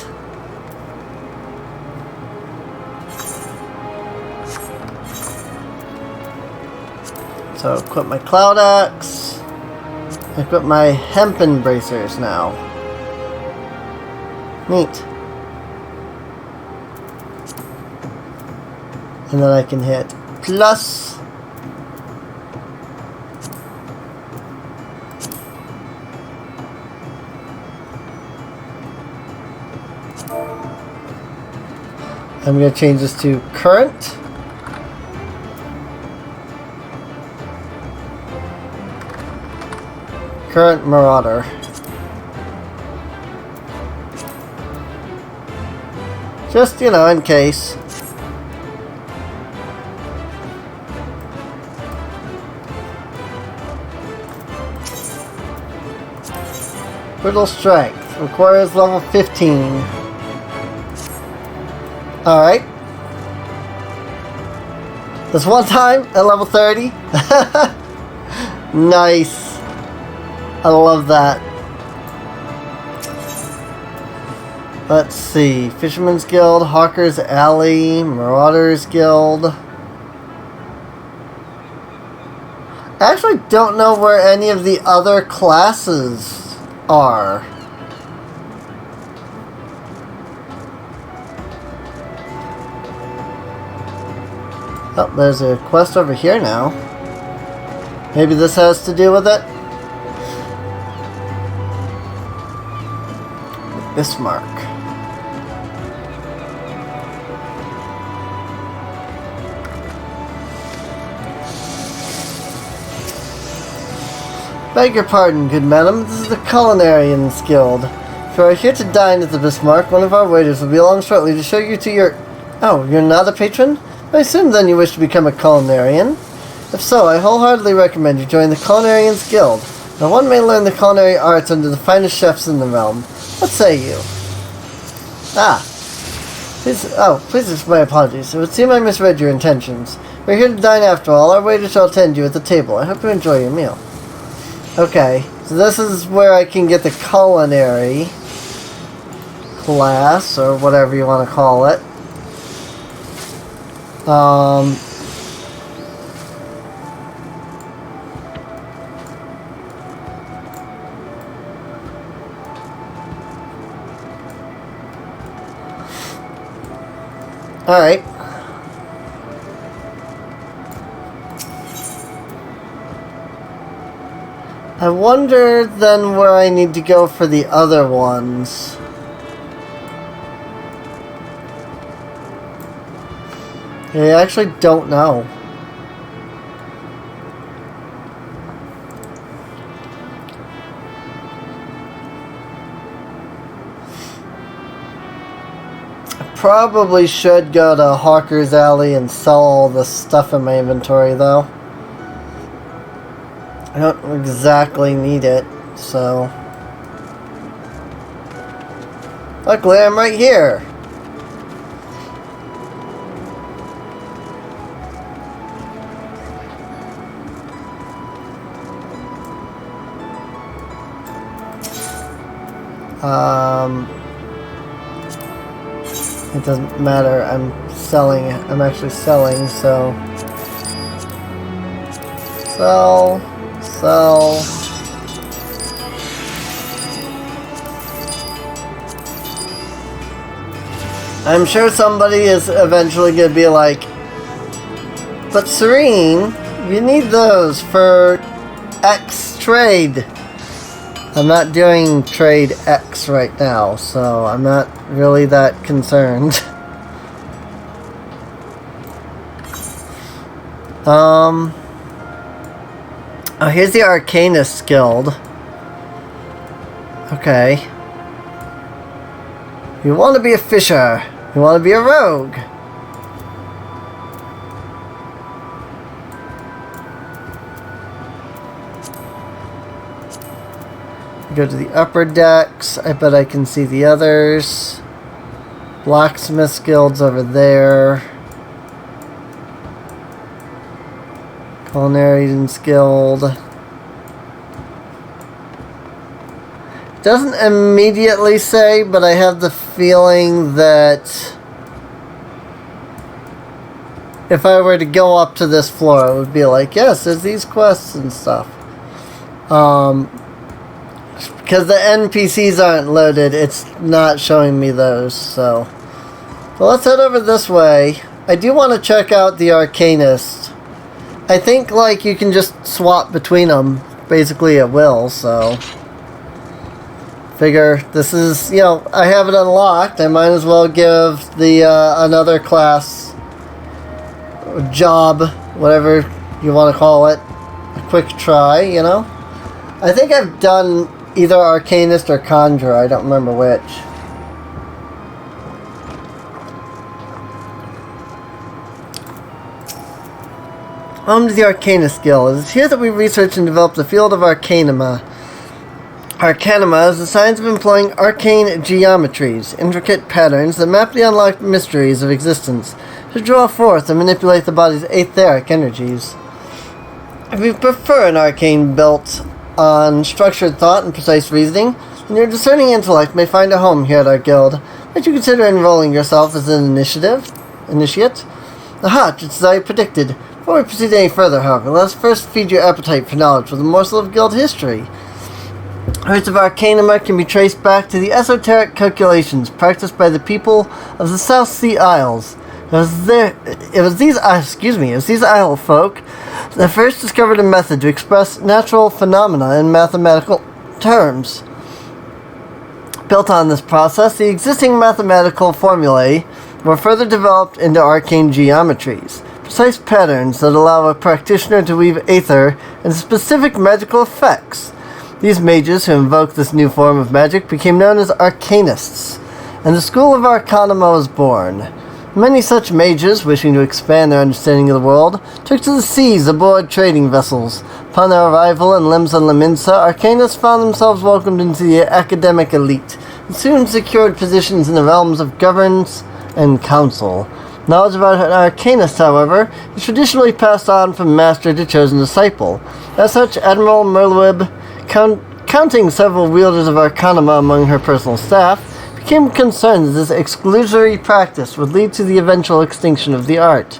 So equip my Cloud Axe. Equip my hempen bracers now. Neat. And then I can hit plus. I'm going to change this to current. Current marauder. Just, you know, in case. Brittle strength. Requires level 15. Alright. This one time at level 30. Nice. I love that. Let's see. Fisherman's Guild, Hawker's Alley, Marauders Guild. I actually don't know where any of the other classes are. Oh, there's a quest over here now. Maybe this has to do with it? Bismarck. Beg your pardon, good madam. This is the Culinarians Guild. If you are here to dine at the Bismarck, one of our waiters will be along shortly to show you to your... Oh, you're not a patron? I assume then you wish to become a culinarian. If so, I wholeheartedly recommend you join the Culinarians Guild. Now one may learn the culinary arts under the finest chefs in the realm. What say you? Please accept my apologies. It would seem I misread your intentions. We're here to dine after all. Our waiter shall attend you at the table. I hope you enjoy your meal. Okay, so this is where I can get the culinary class, or whatever you want to call it. Alright. I wonder then where I need to go for the other ones. I actually don't know. probably should go to Hawker's Alley and sell all this stuff in my inventory, though. I don't exactly need it, so... Luckily, I'm right here. It doesn't matter. I'm selling. I'm actually selling, so... Sell. I'm sure somebody is eventually going to be like, but Serene, you need those for X trade. I'm not doing trade X right now, so I'm not really that concerned. Oh, here's the Arcanist Guild. Okay. You want to be a fisher. You want to be a rogue. Go to the upper decks. I bet I can see the others. Blacksmith Guild's over there. Culinarian's Guild. Doesn't immediately say, but I have the feeling that if I were to go up to this floor, it would be like, yes, there's these quests and stuff. Because the NPCs aren't loaded, it's not showing me those, so. Well, let's head over this way. I do want to check out the Arcanist. I think, like, you can just swap between them, basically at will, so. Figure this is, you know, I have it unlocked. I might as well give the another class job, whatever you want to call it, a quick try, you know. I think I've done either Arcanist or Conjurer. I don't remember which. Home to the Arcanist Guild. It is here that we research and develop the field of Arcanima. Arcanima is the science of employing arcane geometries, intricate patterns that map the unlocked mysteries of existence, to draw forth and manipulate the body's etheric energies. If you prefer an arcane built on structured thought and precise reasoning, then your discerning intellect may find a home here at our guild. Might you consider enrolling yourself as an initiate? Aha, just as I predicted. Before we proceed any further, however, let us first feed your appetite for knowledge with a morsel of guild history. Roots of Arcanima can be traced back to the esoteric calculations practiced by the people of the South Sea Isles. It was these isle folk that first discovered a method to express natural phenomena in mathematical terms. Built on this process, the existing mathematical formulae were further developed into arcane geometries, precise patterns that allow a practitioner to weave aether into specific magical effects. These mages who invoked this new form of magic became known as Arcanists, and the School of Arcanima was born. Many such mages, wishing to expand their understanding of the world, took to the seas aboard trading vessels. Upon their arrival in Limsa Laminsa, Arcanists found themselves welcomed into the academic elite, and soon secured positions in the realms of governance and council. Knowledge about an Arcanist, however, is traditionally passed on from master to chosen disciple. As such, Admiral Merlwib, counting several wielders of Arcanima among her personal staff, became concerned that this exclusory practice would lead to the eventual extinction of the art.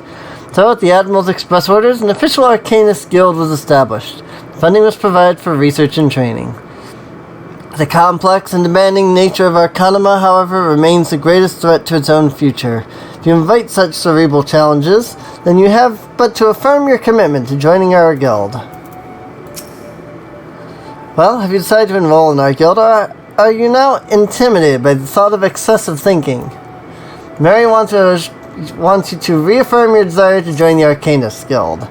So, at the Admiral's express orders, an official Arcanist Guild was established. Funding was provided for research and training. The complex and demanding nature of Arcanima, however, remains the greatest threat to its own future. If you invite such cerebral challenges, then you have but to affirm your commitment to joining our guild. Well, have you decided to enroll in our guild, or are you now intimidated by the thought of excessive thinking? Mary wants you to reaffirm your desire to join the Arcanist Guild.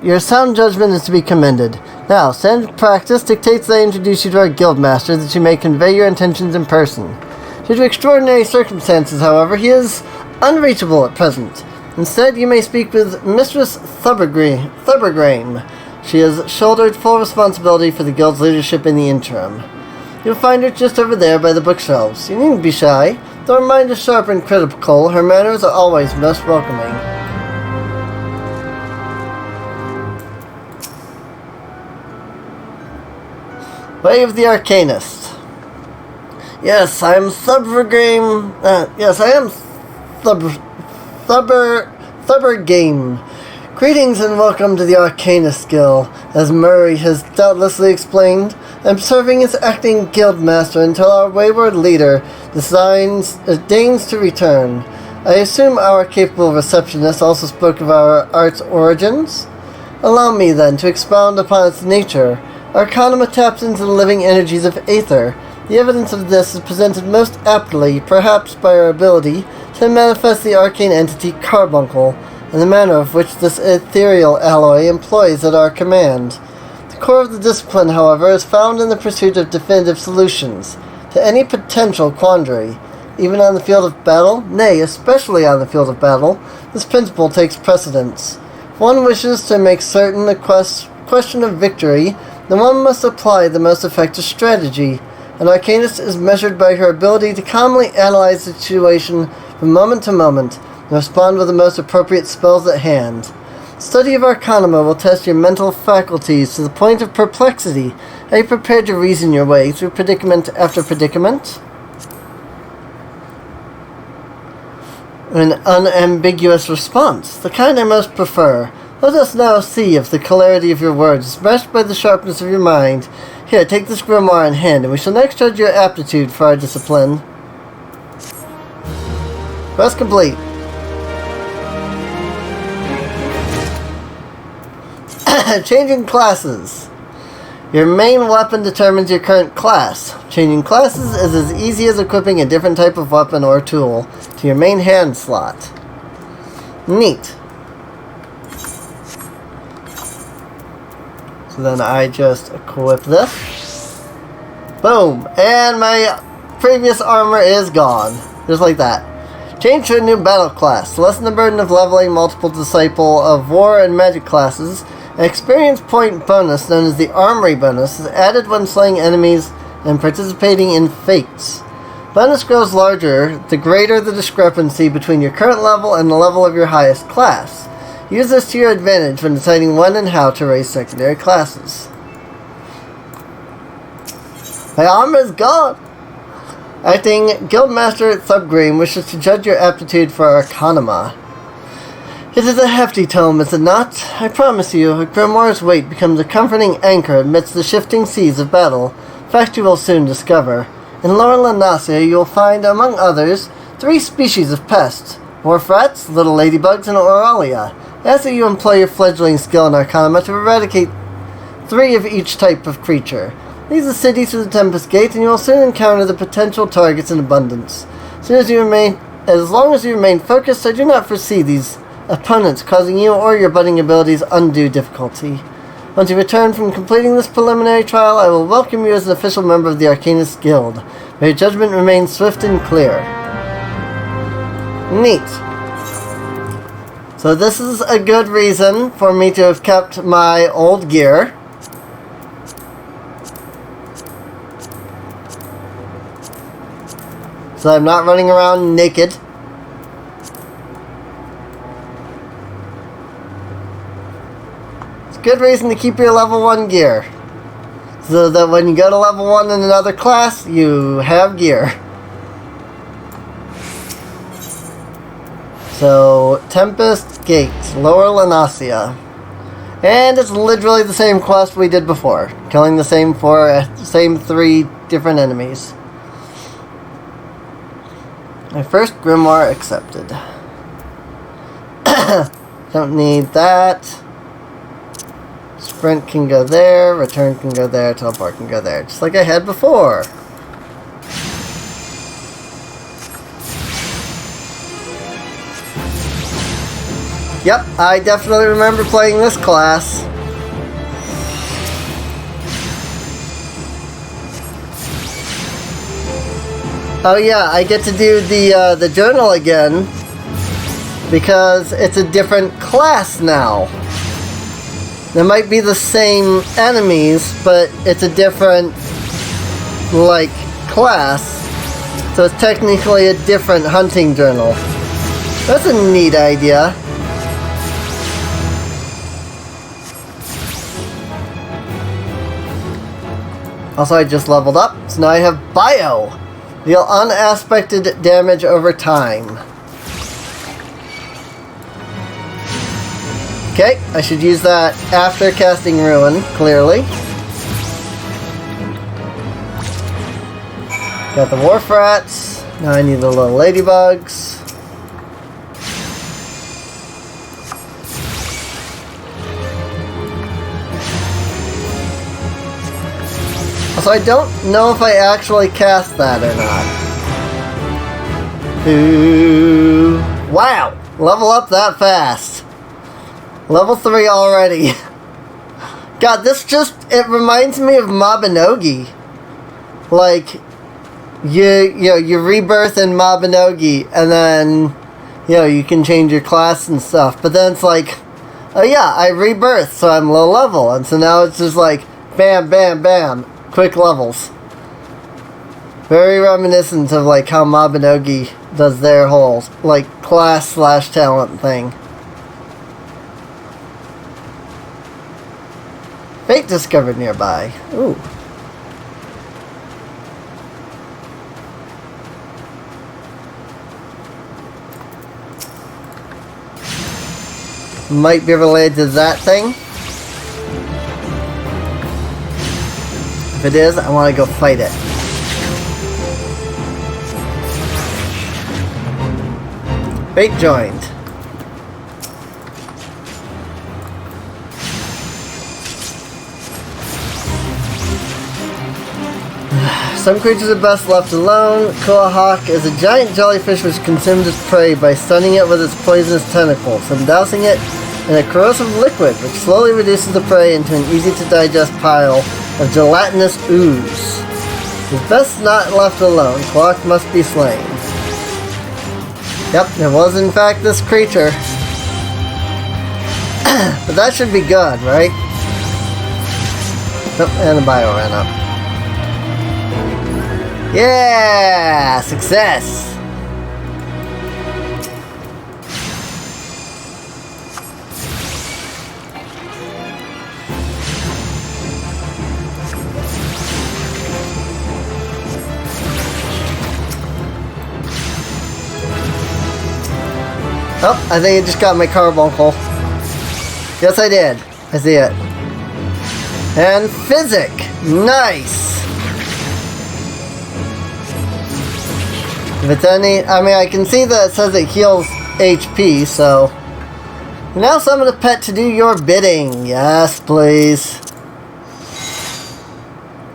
Your sound judgment is to be commended. Now, standard practice dictates that I introduce you to our guild master that you may convey your intentions in person. If Due to extraordinary circumstances, however, he is unreachable at present. Instead, you may speak with Mistress Thubbergrame. She has shouldered full responsibility for the guild's leadership in the interim. You'll find her just over there by the bookshelves. You needn't be shy. Though her mind is sharp and critical, her manners are always most welcoming. Way of the Arcanist. Yes, I am Thubbergrame. Yes, I am Thubbergame. Greetings and welcome to the Arcanist Guild. As Murray has doubtlessly explained, I'm serving as acting guildmaster until our wayward leader deigns to return. I assume our capable receptionist also spoke of our art's origins? Allow me then to expound upon its nature. Arcanum taps into the living energies of Aether. The evidence of this is presented most aptly, perhaps by our ability to manifest the arcane entity Carbuncle, and the manner of which this ethereal alloy employs at our command. The core of the discipline, however, is found in the pursuit of definitive solutions to any potential quandary. Even on the field of battle, nay, especially on the field of battle, this principle takes precedence. If one wishes to make certain the question of victory, then one must apply the most effective strategy. An arcanist is measured by her ability to calmly analyze the situation from moment to moment and respond with the most appropriate spells at hand. Study of Arcanuma will test your mental faculties to the point of perplexity. Are you prepared to reason your way through predicament after predicament? An unambiguous response, the kind I most prefer. Let us now see if the clarity of your words is matched by the sharpness of your mind. Here, take this grimoire in hand, and we shall next judge your aptitude for our discipline. Quest complete. Changing classes. Your main weapon determines your current class. Changing classes is as easy as equipping a different type of weapon or tool to your main hand slot. Neat. So then I just equip this. Boom! And my previous armor is gone. Just like that. Change to a new battle class. To lessen the burden of leveling multiple Disciple of War and Magic classes, an experience point bonus known as the Armory bonus is added when slaying enemies and participating in fates. Bonus grows larger the greater the discrepancy between your current level and the level of your highest class. Use this to your advantage when deciding when and how to raise secondary classes. My armor is gone! Acting Guildmaster Thubgrame wishes to judge your aptitude for Arcanuma. It is a hefty tome, is it not? I promise you, a grimoire's weight becomes a comforting anchor amidst the shifting seas of battle, fact you will soon discover. In Lower Lanasia you will find, among others, 3 species of pests: Wharf-rats, little ladybugs, and Auralia. I ask that you employ your fledgling skill in Arcanuma to eradicate 3 of each type of creature. Lead the city through the Tempest Gate, and you will soon encounter the potential targets in abundance. As long as you remain focused, I do not foresee these opponents causing you or your budding abilities undue difficulty. Once you return from completing this preliminary trial, I will welcome you as an official member of the Arcanist Guild. May your judgment remain swift and clear. Neat. So this is a good reason for me to have kept my old gear. So I'm not running around naked. It's a good reason to keep your level 1 gear. So that when you go to level 1 in another class, you have gear. So, Tempest Gate, Lower Lanasia. And it's literally the same quest we did before. Killing the same 3 different enemies. My first grimoire accepted. Don't need that. Sprint can go there, return can go there, teleport can go there. Just like I had before. Yep, I definitely remember playing this class. Oh yeah, I get to do the journal again because it's a different class now. There might be the same enemies, but it's a different, like, class. So it's technically a different hunting journal. That's a neat idea. Also, I just leveled up, so now I have Bio. Deal unaspected damage over time. Okay, I should use that after casting Ruin, clearly. Got the Wharf Rats. Now I need the little ladybugs. So I don't know if I actually cast that or not. Ooh. Wow! Level up that fast. Level 3 already. God, this just, it reminds me of Mabinogi. Like, you rebirth in Mabinogi, and then, you can change your class and stuff. But then it's like, oh yeah, I rebirth, so I'm low level. And so now it's just like, bam, bam, bam. Quick levels. Very reminiscent of like how Mabinogi does their whole, like, class/talent thing. Fate discovered nearby. Ooh. Might be related to that thing. If it is, I want to go fight it. Fate joined. Some creatures are best left alone. Kuahawk is a giant jellyfish which consumes its prey by stunning it with its poisonous tentacles and dousing it in a corrosive liquid which slowly reduces the prey into an easy-to-digest pile of gelatinous ooze. It is best not left alone. Kuahawk must be slain. Yep, there was in fact this creature. But that should be good, right? Oh, and the bio ran up. Yeah! Success! Oh, I think I just got my carbuncle. Yes, I did. I see it. And Physic! Nice! If it's any, I mean, I can see that it says it heals HP, so. Now summon a pet to do your bidding. Yes, please.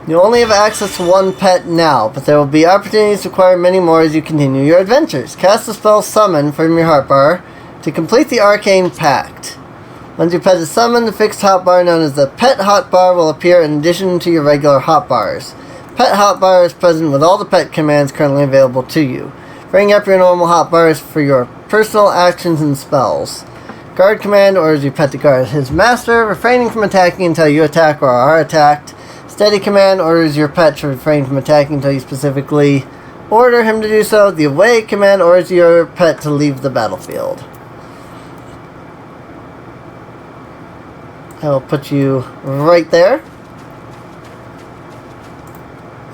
You only have access to one pet now, but there will be opportunities to acquire many more as you continue your adventures. Cast the spell Summon from your hotbar to complete the Arcane Pact. Once your pet is summoned, the fixed hotbar known as the Pet Hotbar will appear in addition to your regular hotbars. Pet hotbar is present with all the pet commands currently available to you. Bring up your normal hotbars for your personal actions and spells. Guard command orders your pet to guard his master, refraining from attacking until you attack or are attacked. Steady command orders your pet to refrain from attacking until you specifically order him to do so. The away command orders your pet to leave the battlefield. I will put you right there.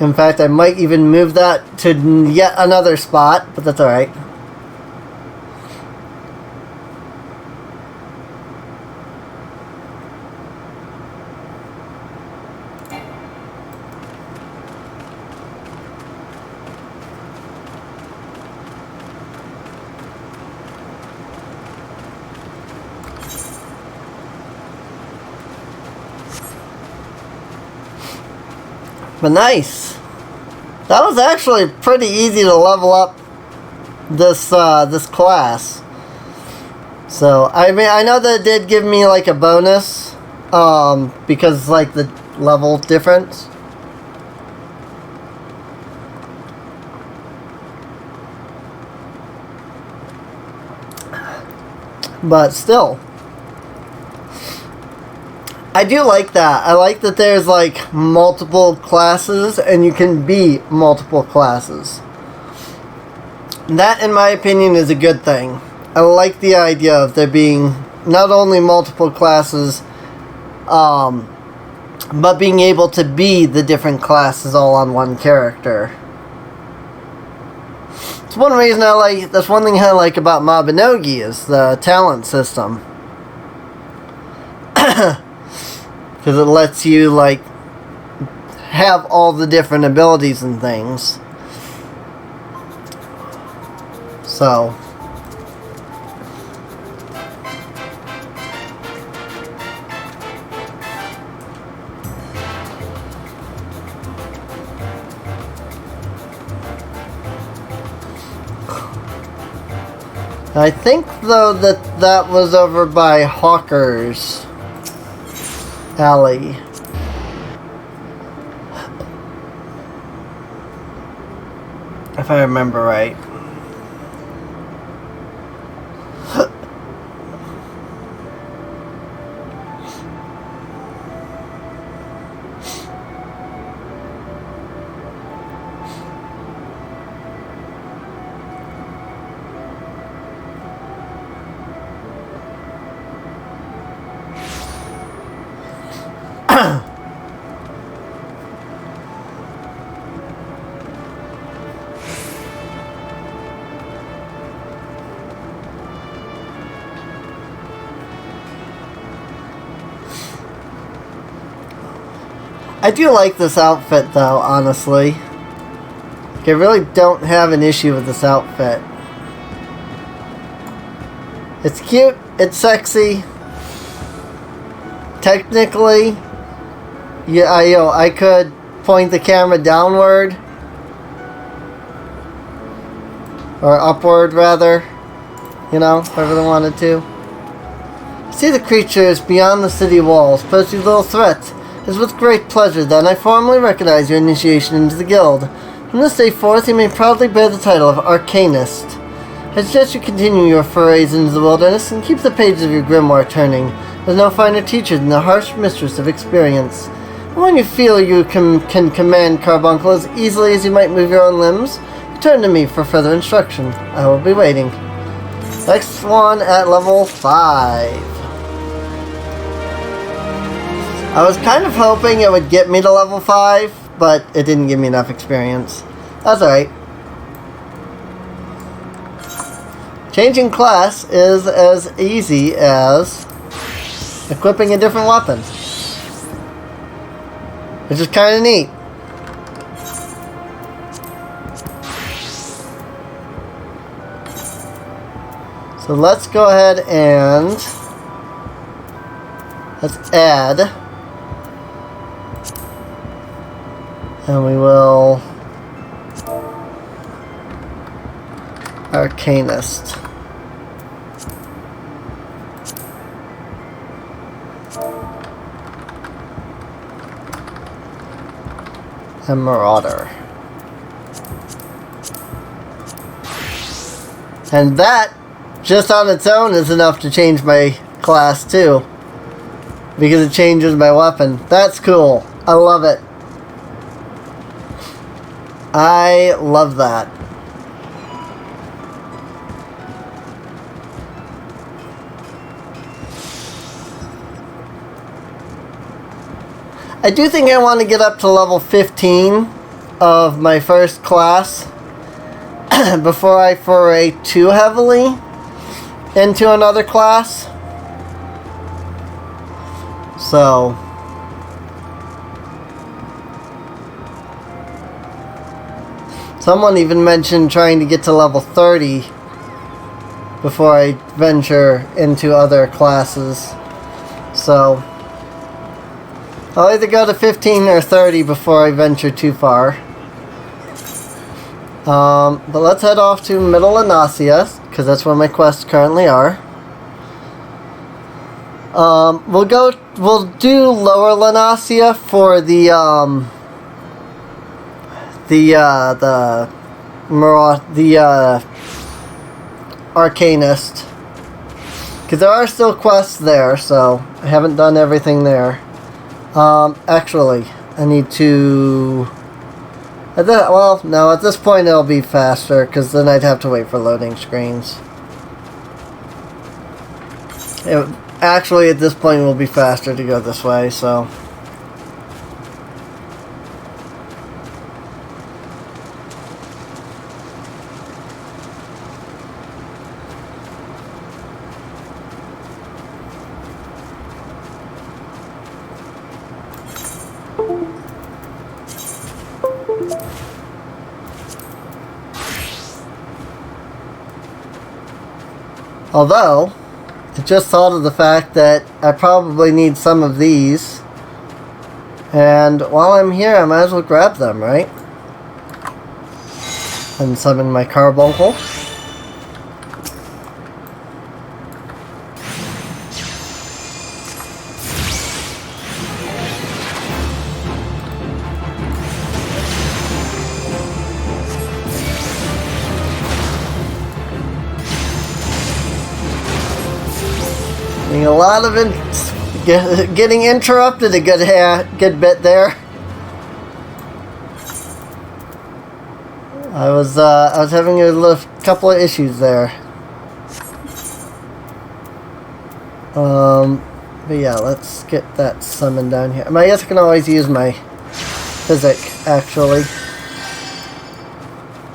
In fact, I might even move that to yet another spot, but that's alright. But nice. That was actually pretty easy to level up this this class. So I mean, I know that it did give me like a bonus because like the level difference. But still, I do like that. I like that there's like multiple classes and you can be multiple classes. That, in my opinion, is a good thing. I like the idea of there being not only multiple classes, but being able to be the different classes all on one character. It's one reason I like, that's one thing I like about Mabinogi is the talent system. Because it lets you, like, have all the different abilities and things. So, I think, though, that was over by Hawker's Alley. If I remember right. I do like this outfit, though, honestly. I really don't have an issue with this outfit. It's cute, it's sexy. Technically, yeah, I could point the camera downward. Or upward, rather. You know, if I really wanted to. See the creatures beyond the city walls pose you little threats. It is with great pleasure that I formally recognize your initiation into the guild. From this day forth, you may proudly bear the title of Arcanist. I suggest you continue your forays into the wilderness and keep the pages of your grimoire turning. There's no finer teacher than the harsh mistress of experience. And when you feel you can command Carbuncle as easily as you might move your own limbs, return to me for further instruction. I will be waiting. Next one at level 5. I was kind of hoping it would get me to level 5, but it didn't give me enough experience. That's alright. Changing class is as easy as equipping a different weapon, which is kind of neat. So let's go ahead and let's add. And we will Arcanist. And Marauder. And that, just on its own, is enough to change my class too. Because it changes my weapon. That's cool. I love it. I love that. I do think I want to get up to level 15 of my first class before I foray too heavily into another class. So someone even mentioned trying to get to level 30 before I venture into other classes. So I'll either go to 15 or 30 before I venture too far. But let's head off to Middle Anasia, because that's where my quests currently are. We'll do Lower Lanasia for the Arcanist, Because there are still quests there, so I haven't done everything there. Actually, I need to... well, no, at this point it'll be faster, because then I'd have to wait for loading screens. Actually, at this point it will be faster to go this way, so... Although, I just thought of the fact that I probably need some of these. And while I'm here, I might as well grab them, right? And summon my carbuncle. A lot of getting interrupted a good bit there. I was having a couple of issues there. But yeah, let's get that summon down here. I guess I can always use my physic actually.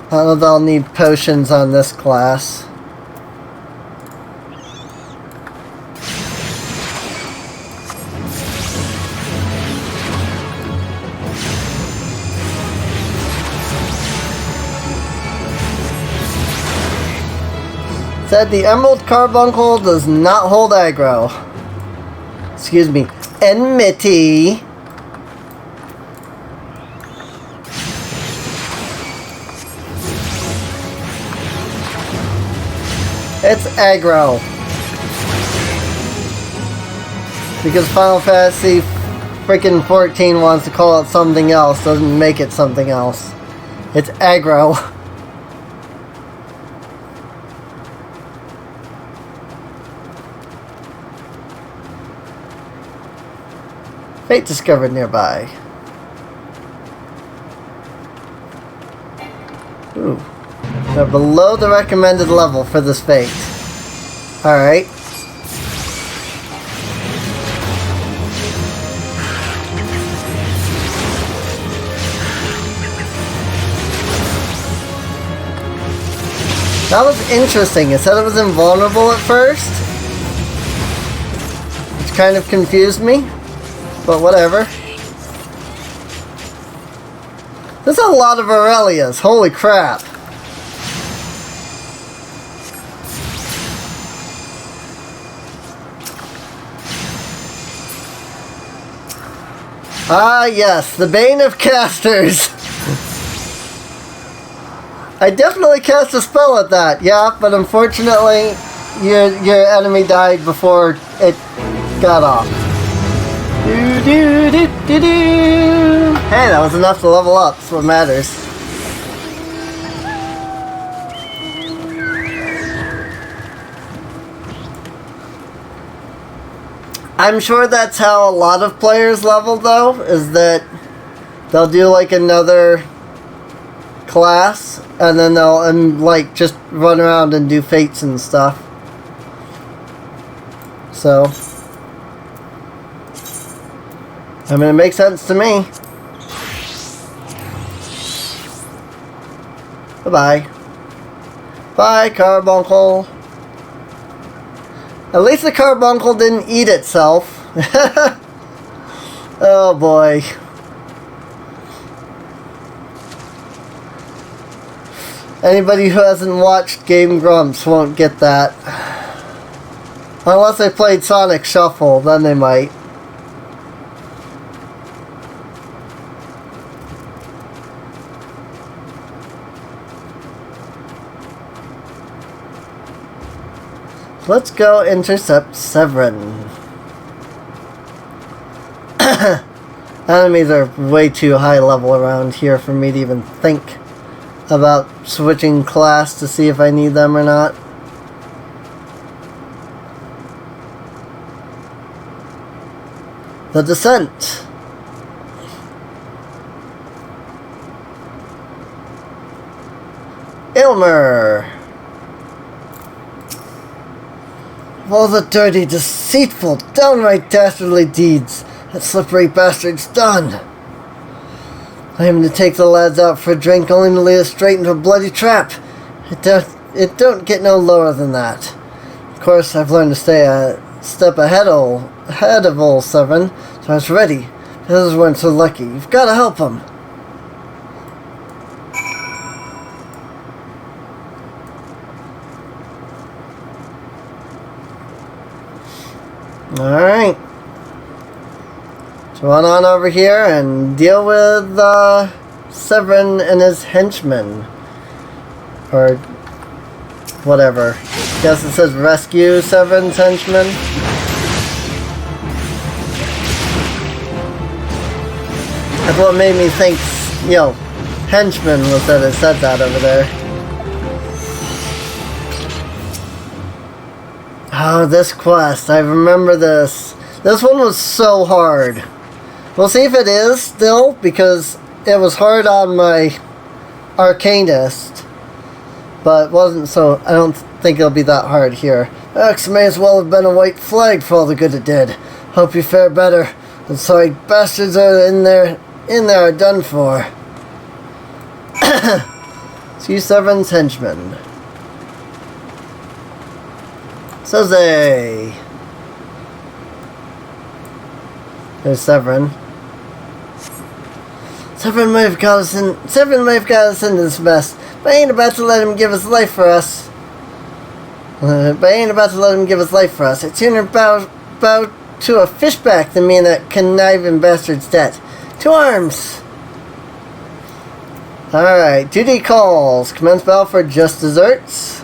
I don't know if I'll need potions on this class. Said the Emerald Carbuncle does not hold aggro. Excuse me. Enmity. It's aggro. Because Final Fantasy freaking 14 wants to call it something else, doesn't make it something else. It's aggro. Fate discovered nearby. Ooh. They're below the recommended level for this fate. Alright. That was interesting. It said it was invulnerable at first, which kind of confused me. But whatever. There's a lot of Aurelias. Holy crap. Ah, yes. The Bane of Casters. I definitely cast a spell at that. Yeah, but unfortunately, your enemy died before it got off. Hey, that was enough to level up. That's what matters. I'm sure that's how a lot of players level, though, is that they'll do like another class and then they'll like just run around and do fates and stuff. So I mean, it makes sense to me. Bye-bye. Bye, carbuncle. At least the carbuncle didn't eat itself. Oh boy. Anybody who hasn't watched Game Grumps won't get that. Unless they played Sonic Shuffle, then they might. Let's go intercept Severin. Enemies are way too high level around here for me to even think about switching class to see if I need them or not. The descent. Aylmer. Of all the dirty, deceitful, downright dastardly deeds that slippery bastard's done, I am to take the lads out for a drink only to lead us straight into a bloody trap. It don't get no lower than that. Of course, I've learned to stay a step ahead of old Severn, so I was ready. The others weren't so lucky. You've got to help them. Alright. So run on over here and deal with Severn and his henchmen. Or whatever. Guess it says rescue Severn's henchmen. That's what made me think, henchman was that it said that over there. Oh, this quest. I remember this. This one was so hard. We'll see if it is still, because it was hard on my Arcanist. But it wasn't, so I don't think it'll be that hard here. X may as well have been a white flag for all the good it did. Hope you fare better. The sorry bastards are in there are done for. See Severn's henchmen. Soze. There's Severn. Severn may have got us into this mess, but I ain't about to let him give his life for us. I'd sooner bow to a fishback than me and that conniving bastard's debt. To arms! Alright, duty calls. Commence battle for just desserts.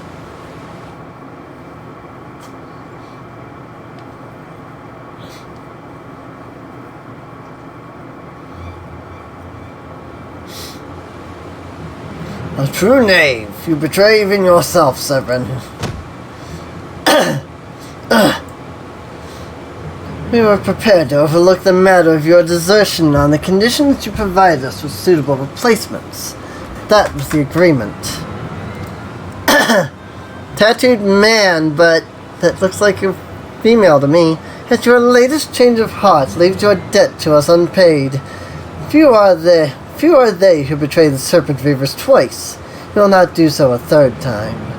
A true knave. You betray even yourself, Severn. We were prepared to overlook the matter of your desertion on the conditions you provided us with suitable replacements. That was the agreement. Tattooed man, but that looks like a female to me. Yet your latest change of heart leaves your debt to us unpaid. Few are they who betray the Serpent Reavers twice. You will not do so a third time.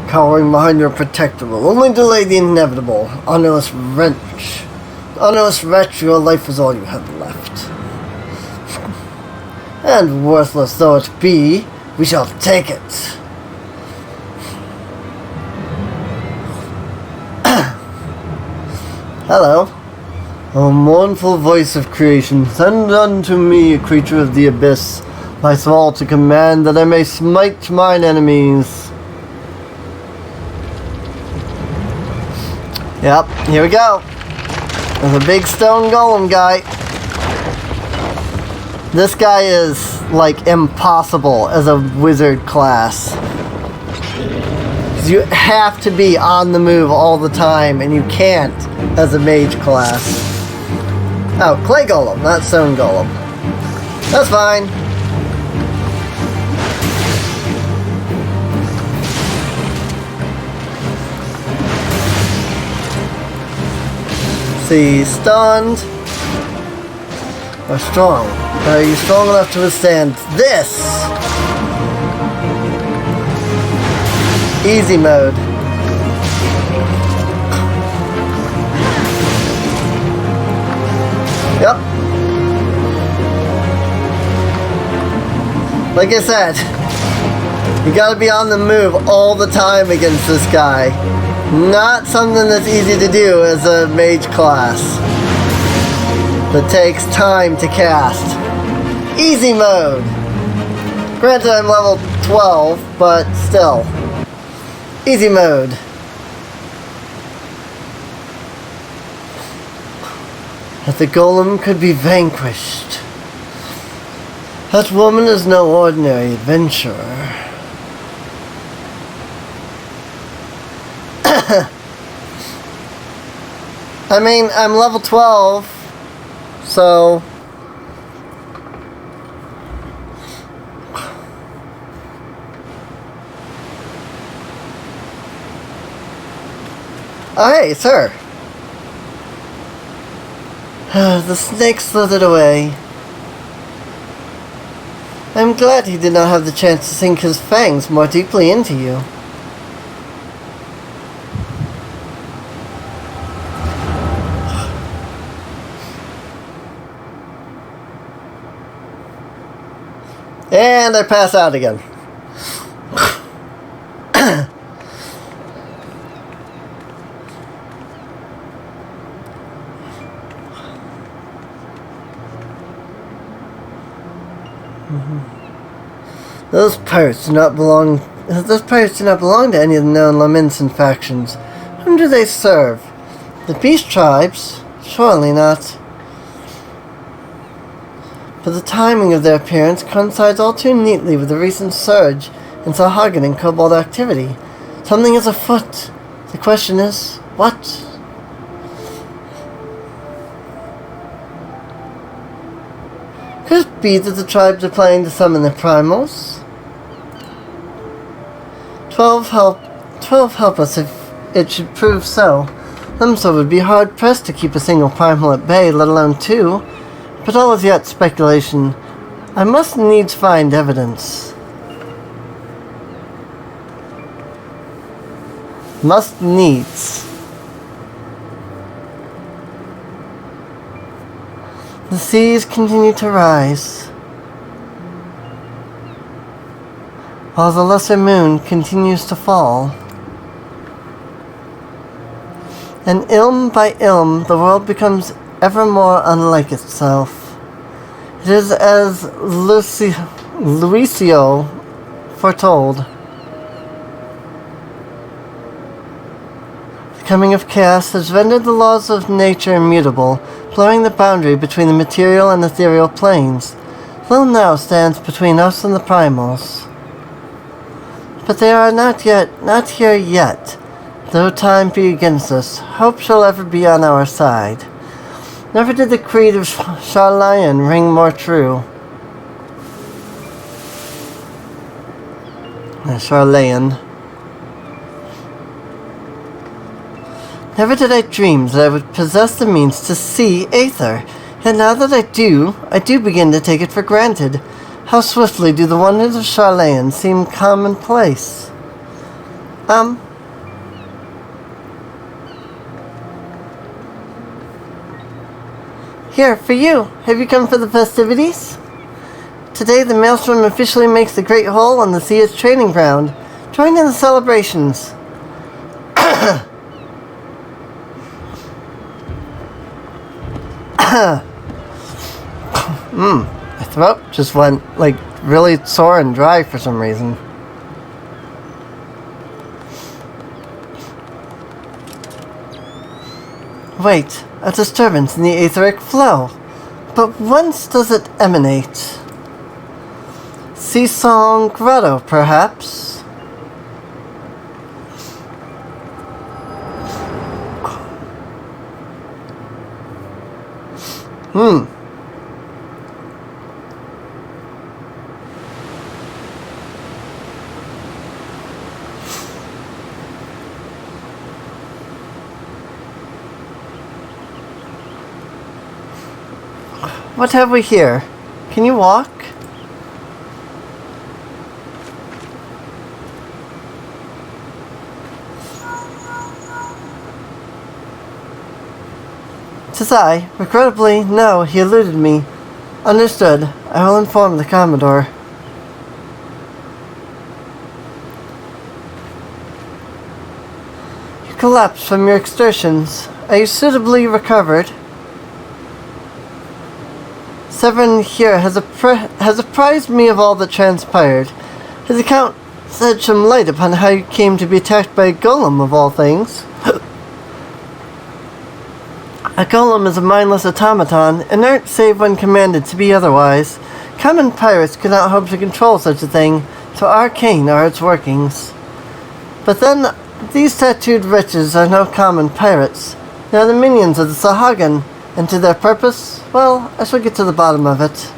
Cowering behind your protector will only delay the inevitable. Honorless wretch, your life is all you have left. And worthless though it be, we shall take it. Hello. O mournful voice of creation, send unto me a creature of the abyss, thy thrall to command, that I may smite mine enemies. Yep, here we go. There's a big stone golem guy. This guy is, like, impossible as a wizard class. You have to be on the move all the time, and you can't as a mage class. Oh, clay golem, not stone golem. That's fine. See, stunned. Or strong. Are you strong enough to withstand this? Easy mode. Yep. Like I said, you gotta be on the move all the time against this guy. Not something that's easy to do as a mage class. That takes time to cast. Easy mode. Granted, I'm level 12, but still. Easy mode. That the golem could be vanquished. That woman is no ordinary adventurer. I mean, I'm level 12, so... Oh, hey, sir. The snake slithered away. I'm glad he did not have the chance to sink his fangs more deeply into you. And I pass out again. Those pirates do not belong to any of the known Lamenson factions. Whom do they serve? The beast tribes? Surely not. But the timing of their appearance coincides all too neatly with the recent surge in Sahagin and Kobold activity. Something is afoot. The question is, what? Could it be that the tribes are planning to summon the primals? 12 help us if it should prove so. Lemso would be hard-pressed to keep a single primal at bay, let alone two. But all is yet speculation. I must needs find evidence. Must needs. The seas continue to rise, while the lesser moon continues to fall. And ilm by ilm, the world becomes ever more unlike itself. It is as Luisio foretold. The coming of chaos has rendered the laws of nature immutable, blurring the boundary between the material and ethereal planes. Little now stands between us and the primals. But they are not here yet. Though time be against us, hope shall ever be on our side. Never did the creed of Charlayan ring more true. Charlayan. Never did I dream that I would possess the means to see Aether. Yet now that I do begin to take it for granted. How swiftly do the wonders of Charlayan seem commonplace. Here, for you. Have you come for the festivities? Today the Maelstrom officially makes the Great Hole on the sea its training ground. Join in the celebrations. My throat just went, like, really sore and dry for some reason. Wait, a disturbance in the etheric flow. But whence does it emanate? Sea Song Grotto, perhaps? What have we here? Can you walk? "'Tis I. Regrettably, no, he eluded me. Understood. I will inform the Commodore." "You collapsed from your exertions. Are you suitably recovered?" "Severin here has apprised me of all that transpired. His account shed some light upon how you came to be attacked by a golem, of all things." "A golem is a mindless automaton, inert save when commanded to be otherwise. Common pirates could not hope to control such a thing, so arcane are its workings. But then, these tattooed wretches are no common pirates. They are the minions of the Sahagan, and to their purpose, well, I shall get to the bottom of it.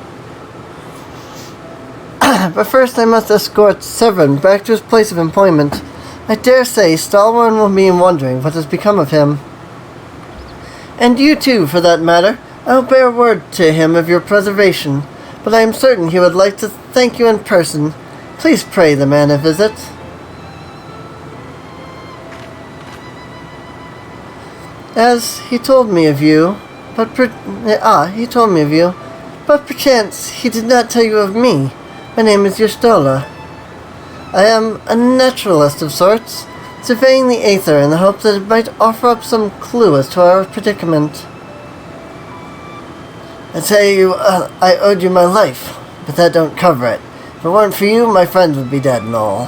But first I must escort Severin back to his place of employment. I dare say Stalwern will be wondering what has become of him. And you too, for that matter. I'll bear word to him of your preservation, but I am certain he would like to thank you in person. Please pray the man a visit. As he told me of you, but perchance he did not tell you of me. My name is Yerstola. I am a naturalist of sorts, surveying the aether in the hope that it might offer up some clue as to our predicament. I tell you, I owed you my life, but that don't cover it. If it weren't for you, my friends would be dead and all.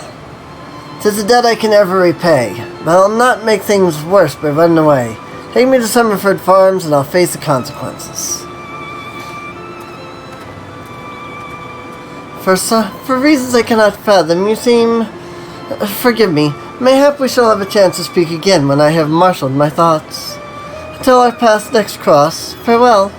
'Tis a debt I can never repay, but I'll not make things worse by running away. Take me to Summerford Farms, and I'll face the consequences. For reasons I cannot fathom, you seem... Forgive me. Mayhap we shall have a chance to speak again when I have marshaled my thoughts. Until I pass next cross, farewell.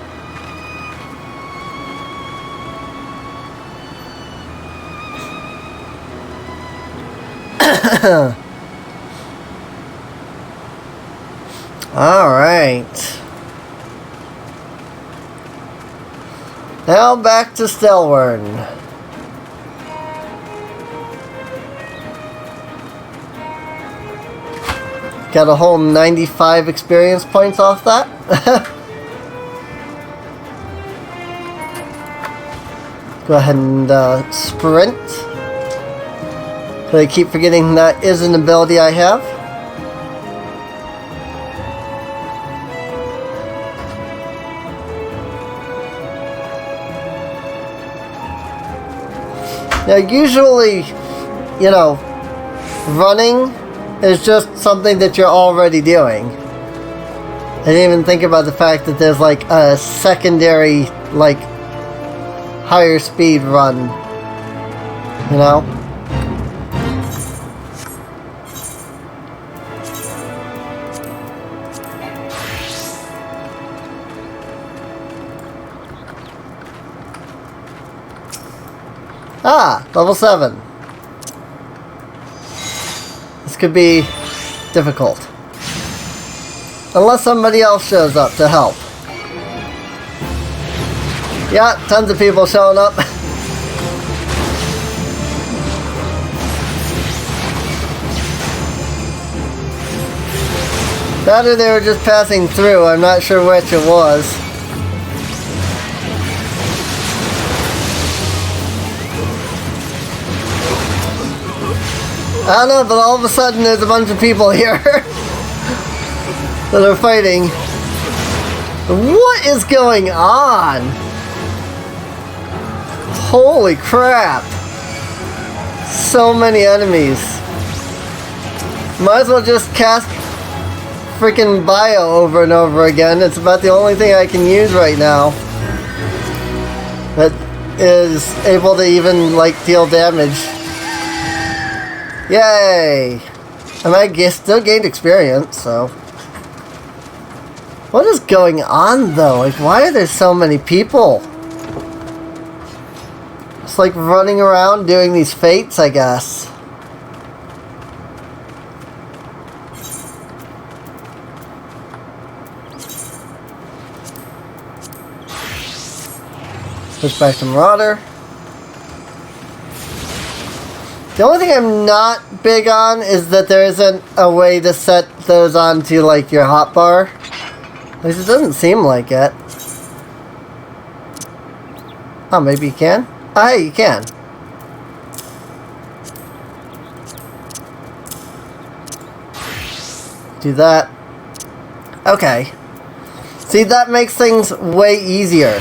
Alright. Now back to Stelwern. Got a whole 95 experience points off that. Go ahead and sprint. But I keep forgetting that is an ability I have. Now usually, you know, running is just something that you're already doing. I didn't even think about the fact that there's like a secondary, like, higher speed run. You know? Ah, level 7. This could be difficult. Unless somebody else shows up to help. Yeah, tons of people showing up. That or they were just passing through, I'm not sure which it was. I don't know, but all of a sudden there's a bunch of people here that are fighting. What is going on? Holy crap. So many enemies. Might as well just cast freaking bio over and over again. It's about the only thing I can use right now that is able to even, like, deal damage. Yay! And I still gained experience, so... What is going on, though? Like, why are there so many people? It's like running around doing these fates, I guess. Push back to Marauder. The only thing I'm not big on is that there isn't a way to set those onto, like, your hotbar. At least it doesn't seem like it. Oh, maybe you can? Oh, hey, you can. Do that. Okay. See, that makes things way easier.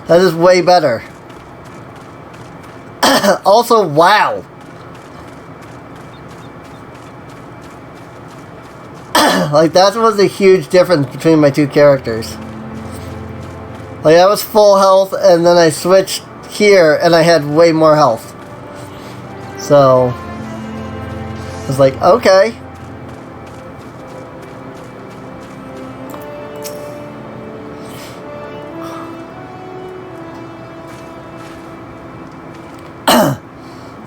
That is way better. Also, wow. Like, that was a huge difference between my two characters. Like, I was full health, and then I switched here, and I had way more health. So, I was like, okay.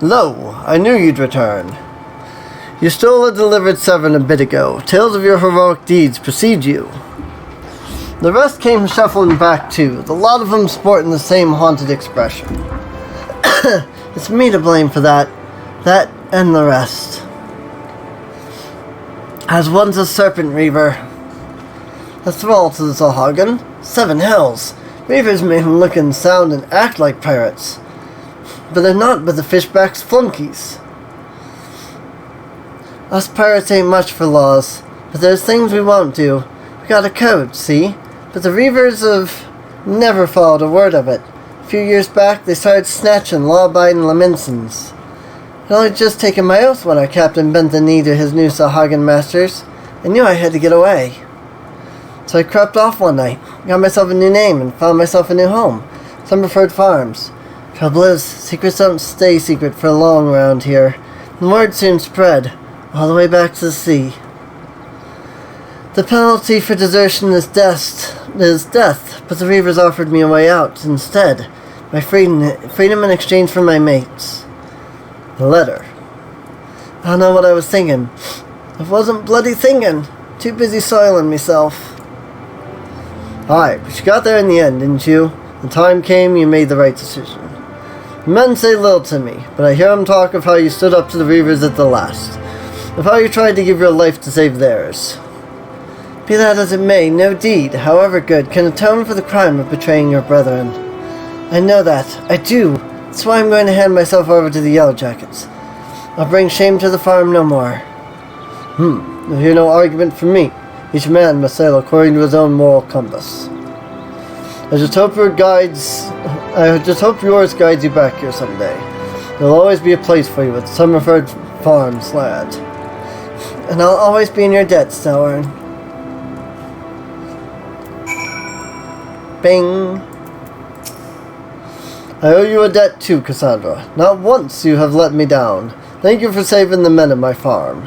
Lo, I knew you'd return. You stole and delivered 7 a bit ago. Tales of your heroic deeds precede you. The rest came shuffling back too, the lot of them sporting the same haunted expression. It's me to blame for that. That and the rest. As one's a serpent reaver. A thrall to the Sahagan. 7 hells. Reavers may look and sound and act like pirates. But they're not but the fishback's flunkies. Us pirates ain't much for laws, but there's things we won't do. We got a code, see? But the Reavers have never followed a word of it. A few years back, they started snatching law-abiding Laminsons. I'd only just taken my oath when our captain bent the knee to his new Sahagan masters. I knew I had to get away. So I crept off one night, got myself a new name, and found myself a new home. Summerford Farms. Trouble is, secrets don't stay secret for long around here, and word soon spread, all the way back to the sea. The penalty for desertion is death, but the Reavers offered me a way out instead, my freedom in exchange for my mates. The letter. I don't know what I was thinking. I wasn't bloody thinking. Too busy soiling myself. Aye, but you got there in the end, didn't you? The time came, you made the right decision. The men say little to me, but I hear them talk of how you stood up to the Reavers at the last, of how you tried to give your life to save theirs. Be that as it may, no deed, however good, can atone for the crime of betraying your brethren. I know that, I do. That's why I'm going to hand myself over to the Yellow Jackets. I'll bring shame to the farm no more. You'll hear no argument from me. Each man must sail according to his own moral compass. I just hope yours guides you back here someday. There'll always be a place for you at Summerford Farms, lad. And I'll always be in your debt, Stowern. Bing. I owe you a debt too, Cassandra. Not once you have let me down. Thank you for saving the men of my farm.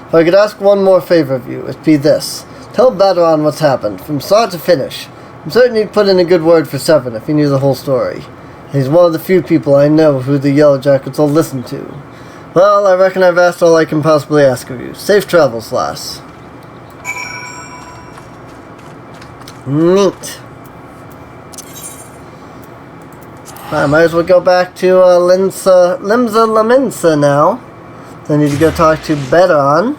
If I could ask one more favor of you, it'd be this. Tell Baderon what's happened, from start to finish. I'm certain he'd put in a good word for 7 if he knew the whole story. He's one of the few people I know who the Yellow Jackets will listen to. Well, I reckon I've asked all I can possibly ask of you. Safe travels, lass. Neat. I might as well go back to Limsa Laminsa now. So I need to go talk to Baderon.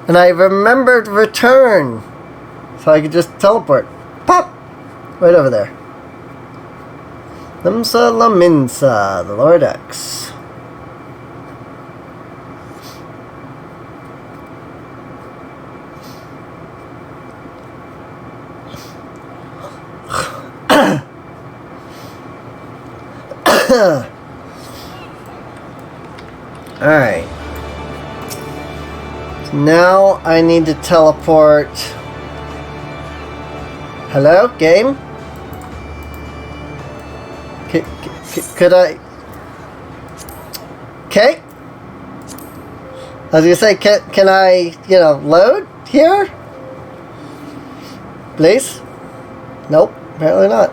And I remembered return. So I could just teleport. Pop! Right over there. Limsa Laminsa, the Lord X. Alright. So now I need to teleport. Hello, game? Could I? Okay. I was gonna say, can I, load here? Please? Nope, apparently not.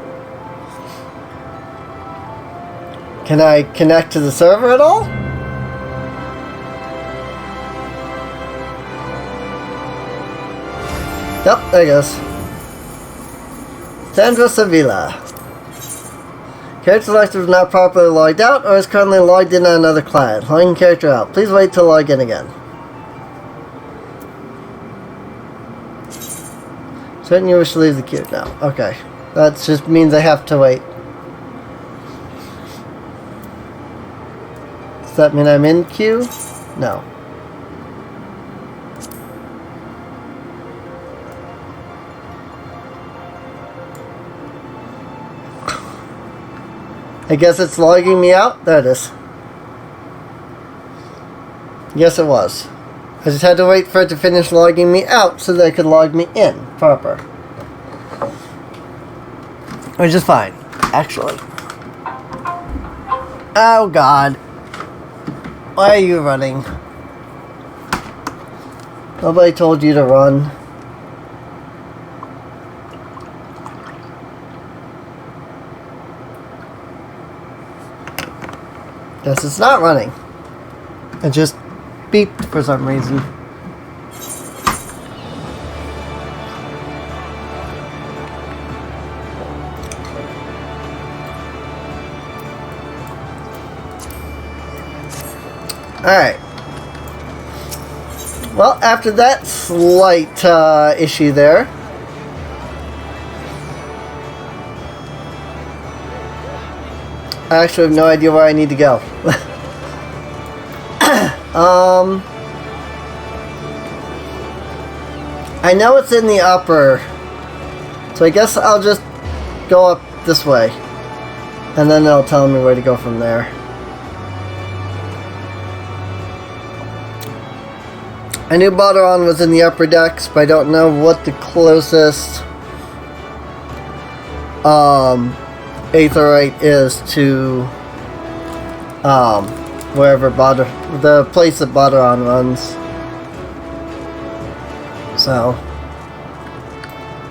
Can I connect to the server at all? Yep, there it goes. Sandra Sevilla. Character selector is not properly logged out or is currently logged in on another client. Logging character out. Please wait to log in again. Certain you wish to leave the queue now. Okay. That just means I have to wait. Does that mean I'm in queue? No. I guess it's logging me out. There it is. Yes, it was. I just had to wait for it to finish logging me out so that it could log me in proper. Which is fine, actually. Oh, God. Why are you running? Nobody told you to run. Guess it's not running. It just beeped for some reason. Alright. Well, after that slight issue there, I actually have no idea where I need to go. I know it's in the upper, so I guess I'll just go up this way, and then it'll tell me where to go from there. I knew Baudouin was in the upper decks, but I don't know what the closest Aetheryte is to wherever the place that Baudouin runs. So,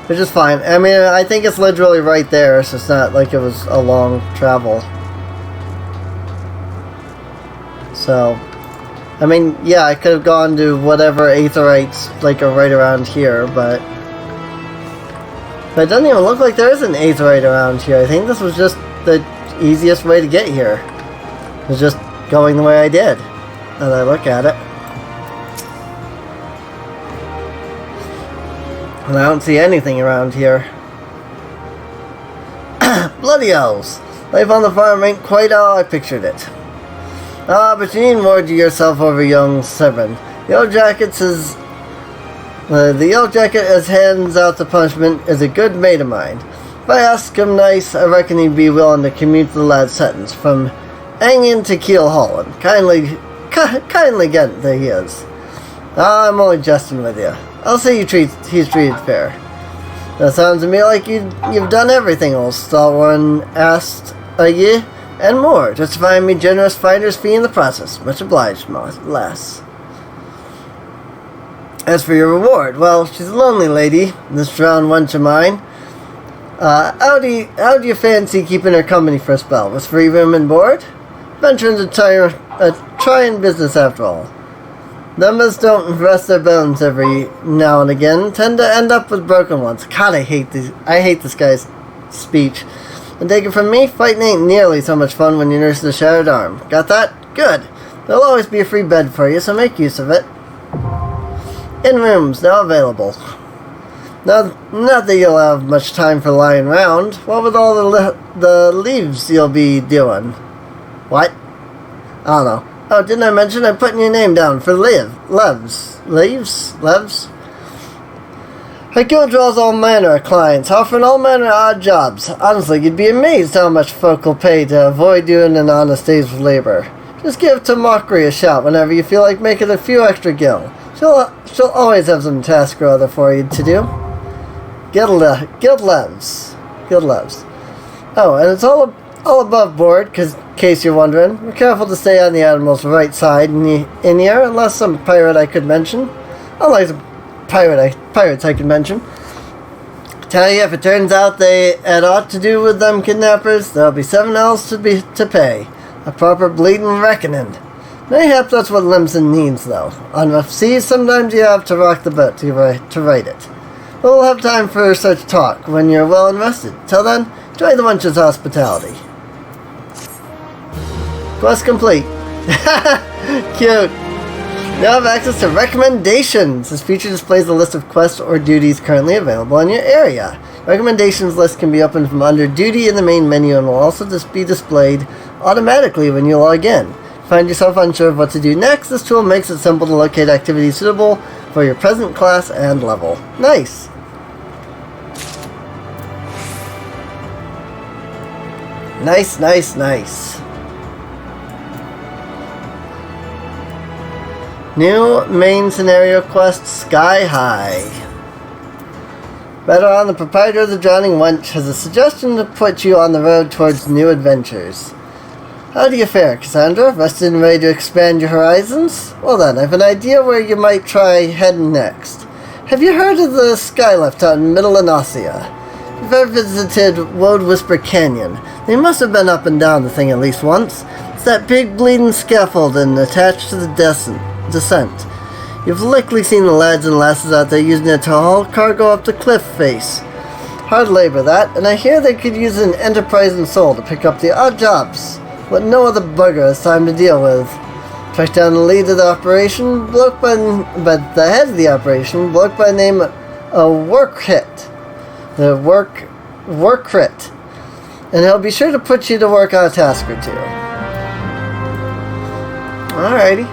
which is fine. I mean, I think it's literally right there, so it's not like it was a long travel. So, I mean, yeah, I could have gone to whatever Aetherytes like are right around here, but it doesn't even look like there is an Aetheryte around here. I think this was just the easiest way to get here. It was just going the way I did, as I look at it. And I don't see anything around here. Bloody elves! Life on the farm ain't quite how I pictured it. Ah, but you needn't ward yourself over young Severin. The Yellow Jacket as hands out the punishment is a good mate of mine. If I ask him nice, I reckon he'd be willing to commute the lad's sentence from Angin to Keel Holland. Kindly get that he is. Ah, I'm only jesting with you. I'll say he's treated fair. That sounds to me like you've done everything old Stalwarn asked of ye, and more, justifying me generous finder's fee in the process. Much obliged, lass. As for your reward, well, she's a lonely lady, this drowned wench of mine. How do you fancy keeping her company for a spell? With free room and board? Venturing's a trying business after all. Them as don't rest their bones every now and again tend to end up with broken ones. God, I hate this guy's speech. And take it from me, fighting ain't nearly so much fun when you nurse the shattered arm. Got that? Good. There'll always be a free bed for you, so make use of it. In rooms, now available. Not that you'll have much time for lying round. What with all the leaves you'll be doing? What? I don't know. Oh, didn't I mention I'm putting your name down for Leaves? Her guild draws all manner of clients, offering all manner of odd jobs. Honestly, you'd be amazed how much folk will pay to avoid doing an honest day's labor. Just give Mockery a shout whenever you feel like making a few extra gil. She'll always have some task or other for you to do. Guild Leves. Oh, and it's all above board, in case you're wondering. We're careful to stay on the animal's right side in here, unless some pirate I could mention. Unlike the pirates I could mention. Tell you, if it turns out they had aught to do with them kidnappers, there'll be 7 ells to pay. A proper bleeding reckoning. Mayhap that's what Limson needs, though. On rough seas, sometimes you have to rock the boat to right it. But we'll have time for such talk when you're well and rested. Till then, enjoy the wench's hospitality. Quest complete. Cute. Now have access to recommendations. This feature displays a list of quests or duties currently available in your area. Recommendations list can be opened from under duty in the main menu and will also be displayed automatically when you log in. Find yourself unsure of what to do next, this tool makes it simple to locate activities suitable for your present class and level. Nice! Nice. New main scenario quest, Sky High. Baudouin, the proprietor of the Drowning Wench, has a suggestion to put you on the road towards new adventures. How do you fare, Cassandra? Rested and ready to expand your horizons? Well then, I have an idea where you might try heading next. Have you heard of the Skylift out in Middle Anasia? You've ever visited Woad Whisper Canyon? They must have been up and down the thing at least once. It's that big bleeding scaffolding attached to the descent. You've likely seen the lads and lasses out there using it to haul cargo up the cliff face. Hard labor, that, and I hear they could use an enterprising soul to pick up the odd jobs, what no other bugger has time to deal with. Track down the lead of the operation, bloke by the head of the operation, bloke by the name of Workrit. The Workrit. And he'll be sure to put you to work on a task or two. Alrighty.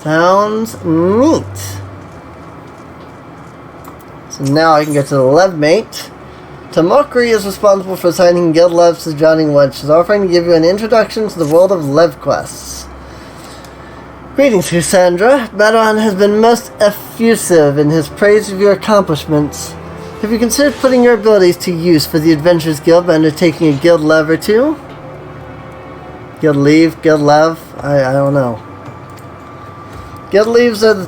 Sounds neat. So now I can get to the Lev mate. Tamokri is responsible for assigning guild levs to Johnny Wedge. She's offering to give you an introduction to the world of Lev quests. Greetings, Cassandra. Maderon has been most effusive in his praise of your accomplishments. Have you considered putting your abilities to use for the Adventurers Guild by undertaking a guild lev or two? Guild leave? Guild lev? I don't know. Guild leaves are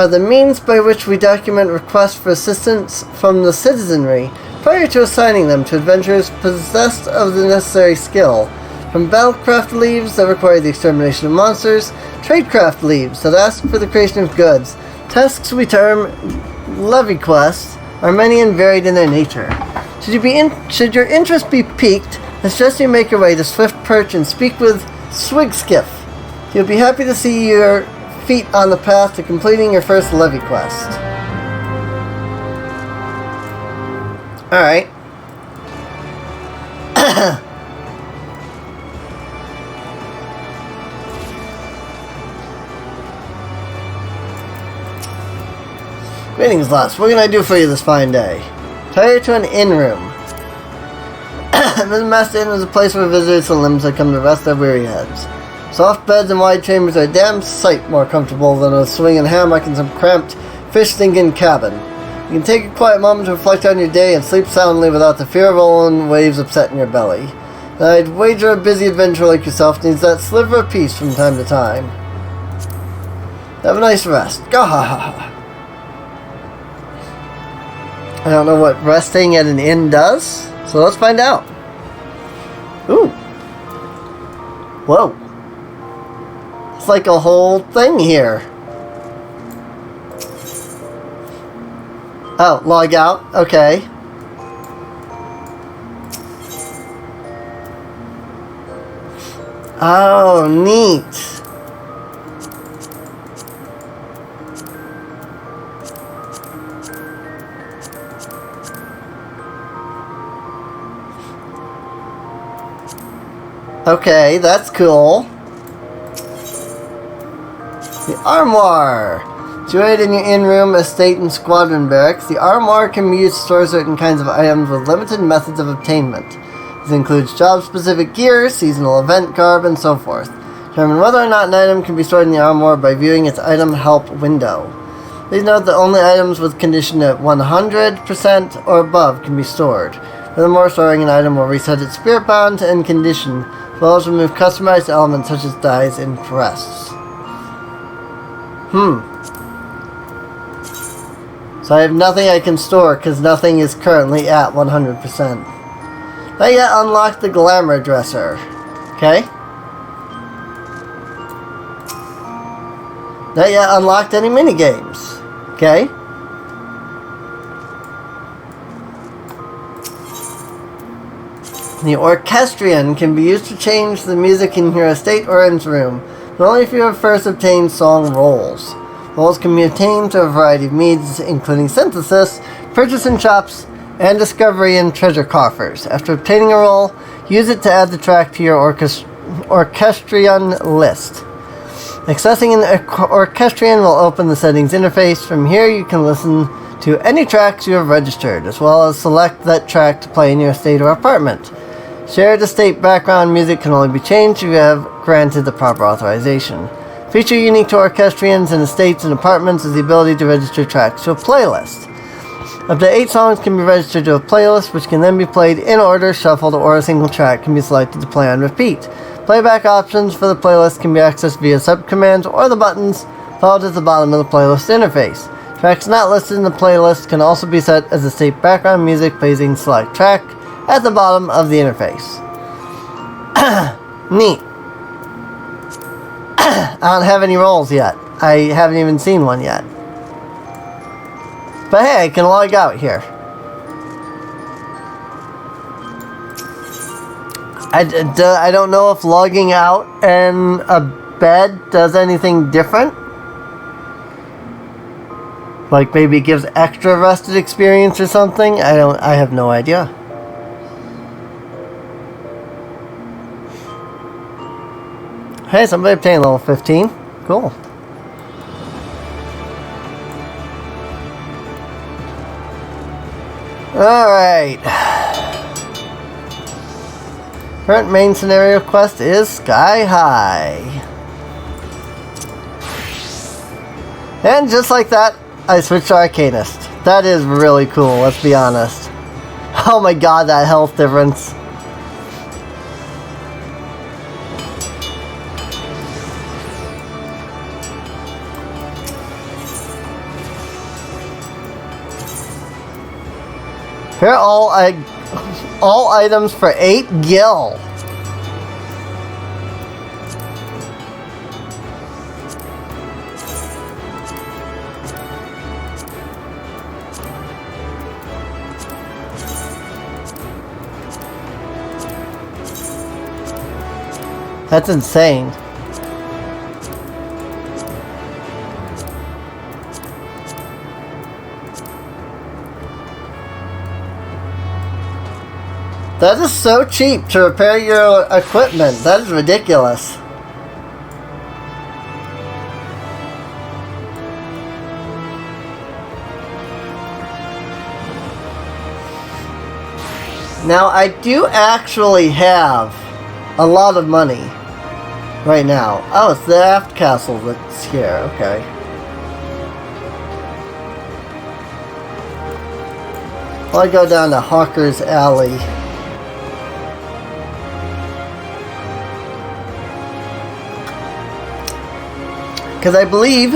the means by which we document requests for assistance from the citizenry prior to assigning them to adventurers possessed of the necessary skill. From battlecraft leaves that require the extermination of monsters, tradecraft leaves that ask for the creation of goods, tasks we term levy quests are many and varied in their nature. Should your interest be piqued, I suggest you make your way to Swift Perch and speak with Swigskiff. He'll be happy to see your feet on the path to completing your first levy quest. Alright. Greetings, lass. What can I do for you this fine day? Tire to an inn room. This Master Inn is a place where visitors and limbs that come to rest their weary heads. Soft beds and wide chambers are a damn sight more comfortable than a swinging hammock in some cramped, fish-stinking cabin. You can take a quiet moment to reflect on your day and sleep soundly without the fear of rolling waves upsetting your belly. And I'd wager a busy adventurer like yourself needs that sliver of peace from time to time. Have a nice rest. Gahaha. I don't know what resting at an inn does, so let's find out. Ooh. Whoa. It's like a whole thing here. Oh, log out. Okay. Oh, neat. Okay, that's cool. The armoire. Situated in your in-room, estate, and squadron barracks, the armoire can be used to store certain kinds of items with limited methods of obtainment. This includes job-specific gear, seasonal event garb, and so forth. Determine whether or not an item can be stored in the armoire by viewing its item help window. Please note that only items with condition at 100% or above can be stored. Furthermore, storing an item will reset its spirit bound and condition, as well as remove customized elements such as dyes and crests. So I have nothing I can store because nothing is currently at 100%. Not yet unlocked the glamour dresser. Okay. Not yet unlocked any minigames. Okay. The orchestrion can be used to change the music in your estate or inn's room, but only if you have first obtained song rolls. Rolls can be obtained through a variety of means, including synthesis, purchase in shops, and discovery in treasure coffers. After obtaining a roll, use it to add the track to your orchestrion list. Accessing an orchestrion will open the settings interface. From here, you can listen to any tracks you have registered, as well as select that track to play in your estate or apartment. Shared estate background music can only be changed if you have granted the proper authorization. Feature unique to orchestrions and estates and apartments is the ability to register tracks to a playlist. Up to 8 songs can be registered to a playlist, which can then be played in order, shuffled, or a single track can be selected to play on repeat. Playback options for the playlist can be accessed via subcommands or the buttons found at the bottom of the playlist interface. To Tracks not listed in the playlist can also be set as a state background music placing select track at the bottom of the interface. Neat. I don't have any roles yet. I haven't even seen one yet. But hey, I can log out here. I don't know if logging out in a bed does anything different. Like maybe it gives extra rested experience or something. I have no idea. Hey, somebody obtained level 15. Cool. Alright. Current main scenario quest is Sky High. And just like that, I switched to Arcanist. That is really cool, let's be honest. Oh my god, that health difference. Here are all items for 8 gil. That's insane. That is so cheap to repair your equipment. That is ridiculous. Now, I do actually have a lot of money right now. Oh, it's the Aft Castle that's here. Okay. Well, I go down to Hawker's Alley. Because I believe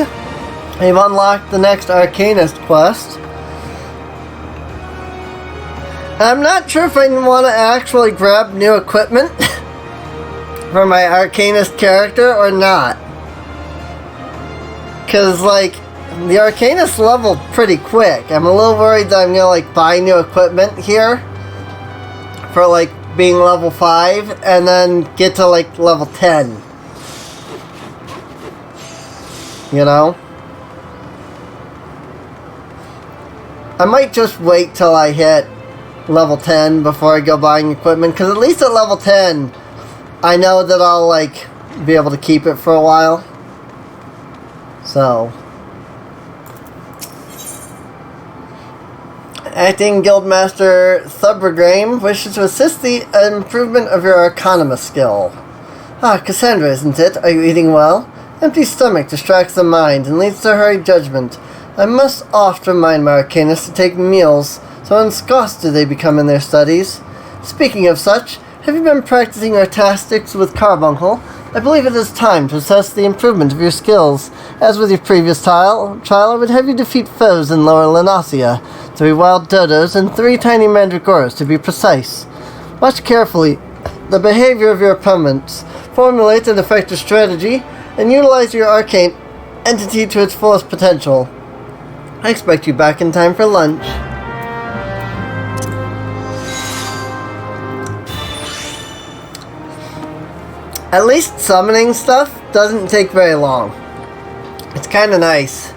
they've unlocked the next Arcanist quest. I'm not sure if I want to actually grab new equipment for my Arcanist character or not. Because, like, the Arcanist leveled pretty quick. I'm a little worried that I'm going to, like, buy new equipment here for, like, being level 5 and then get to, like, level 10. You know? I might just wait till I hit level 10 before I go buying equipment, because at least at level 10 I know that I'll like be able to keep it for a while. So Acting Guildmaster Thubbergrame wishes to assist the improvement of your Arcanima skill. Ah, Cassandra, isn't it? Are you eating well? Empty stomach distracts the mind and leads to hurried judgment. I must oft remind my Arcanists to take meals, so ensconced do they become in their studies. Speaking of such, have you been practicing our tactics with Carbuncle? I believe it is time to assess the improvement of your skills. As with your previous trial, I would have you defeat foes in Lower Lanasia, 3 wild dodos and 3 tiny mandragoras to be precise. Watch carefully the behavior of your opponents, formulate an effective strategy, and utilize your arcane entity to its fullest potential. I expect you back in time for lunch. At least summoning stuff doesn't take very long. It's kind of nice.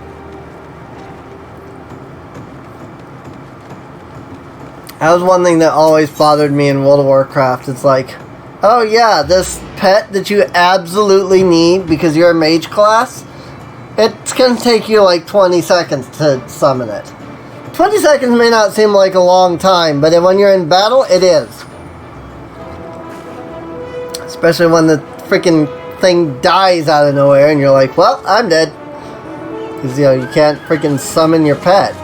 That was one thing that always bothered me in World of Warcraft. It's like, oh yeah, this pet that you absolutely need because you're a mage class, it's going to take you like 20 seconds to summon it. 20 seconds may not seem like a long time, but when you're in battle, it is. Especially when the freaking thing dies out of nowhere and you're like, well, I'm dead. Because, you know, you can't freaking summon your pet.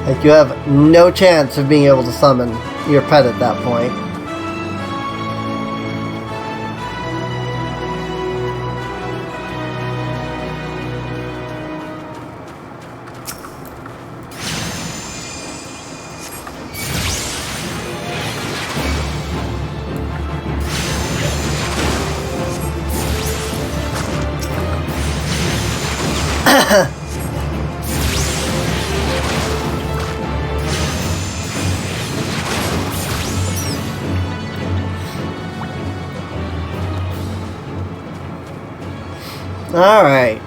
Like, you have no chance of being able to summon your pet at that point. Alright.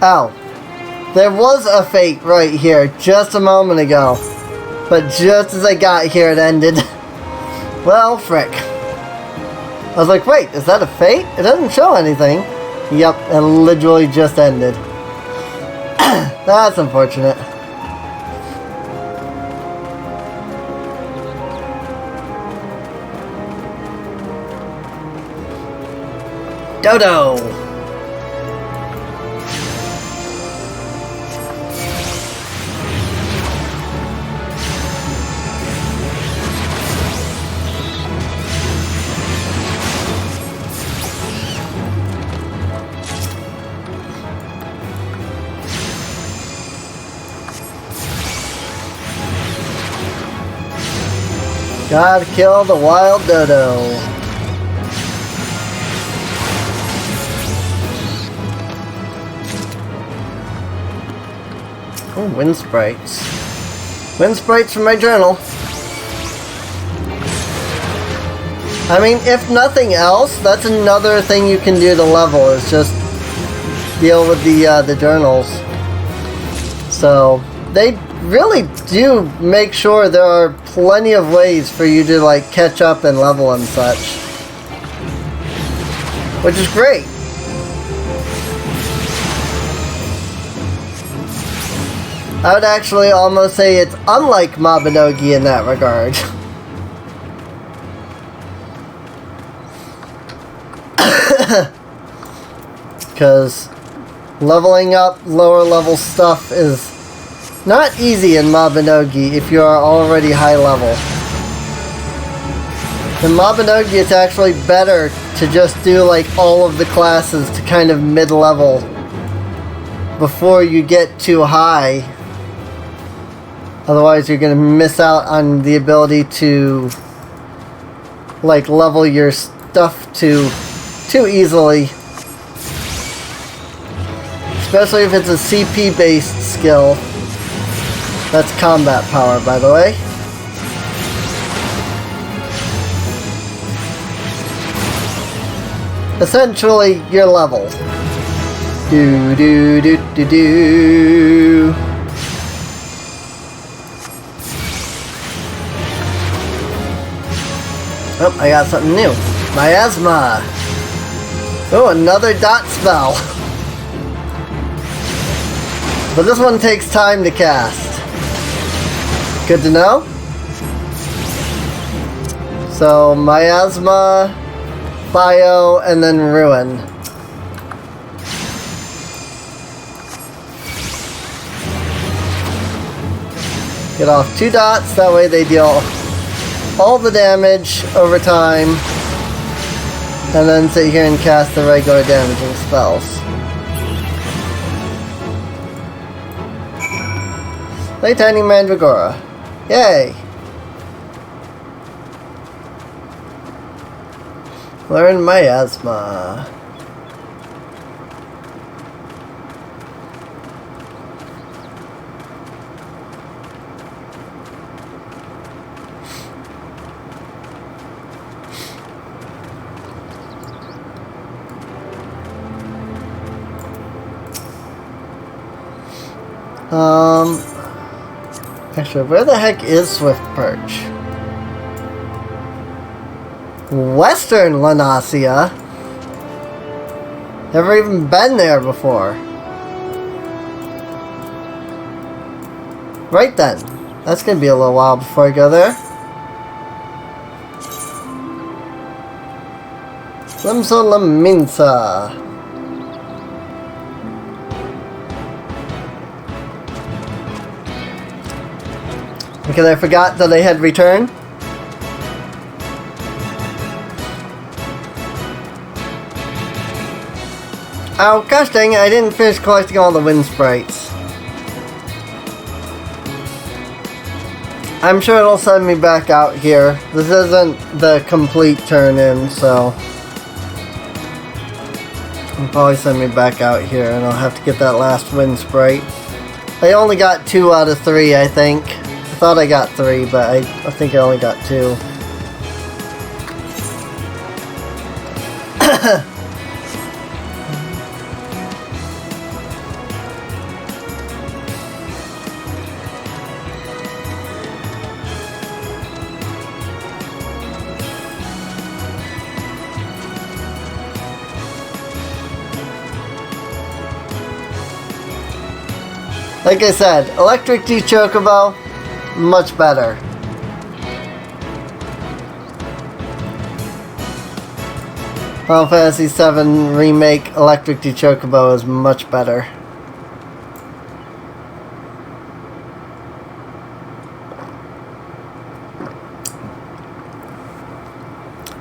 Oh. There was a fate right here just a moment ago. But just as I got here, it ended. Well, frick. I was like, wait, is that a fate? It doesn't show anything. Yep, it literally just ended. That's unfortunate. Dodo! Gotta kill the wild dodo. Oh, wind sprites. Wind sprites from my journal. I mean, if nothing else, that's another thing you can do to level, is just deal with the journals. So, they really do make sure there are plenty of ways for you to, like, catch up and level and such. Which is great. I would actually almost say it's unlike Mabinogi in that regard. Because leveling up lower level stuff is not easy in Mabinogi if you are already high level. In Mabinogi, it's actually better to just do like all of the classes to kind of mid-level before you get too high. Otherwise, you're going to miss out on the ability to like level your stuff too easily. Especially if it's a CP based skill. That's combat power, by the way. Essentially, your level. Do do do do do. Oh, I got something new. Miasma. Oh, another dot spell. But this one takes time to cast. Good to know. So, Miasma, Bio, and then Ruin. Get off 2 dots, that way they deal all the damage over time, and then sit here and cast the regular damaging spells. Tiny Mandragora. Yay! Learn Miasma. Actually, where the heck is Swift Perch? Western Lanasia? Never even been there before. Right then. That's gonna be a little while before I go there. Limsa Laminsa. Because I forgot that I had returned. Oh, gosh dang it, I didn't finish collecting all the wind sprites. I'm sure it'll send me back out here. This isn't the complete turn-in, so it'll probably send me back out here, and I'll have to get that last wind sprite. I only got 2 out of 3, I think. I thought I got 3, but I think I only got 2. Like I said, Electric D Chocobo, much better. Final Fantasy VII Remake Electric D Chocobo is much better.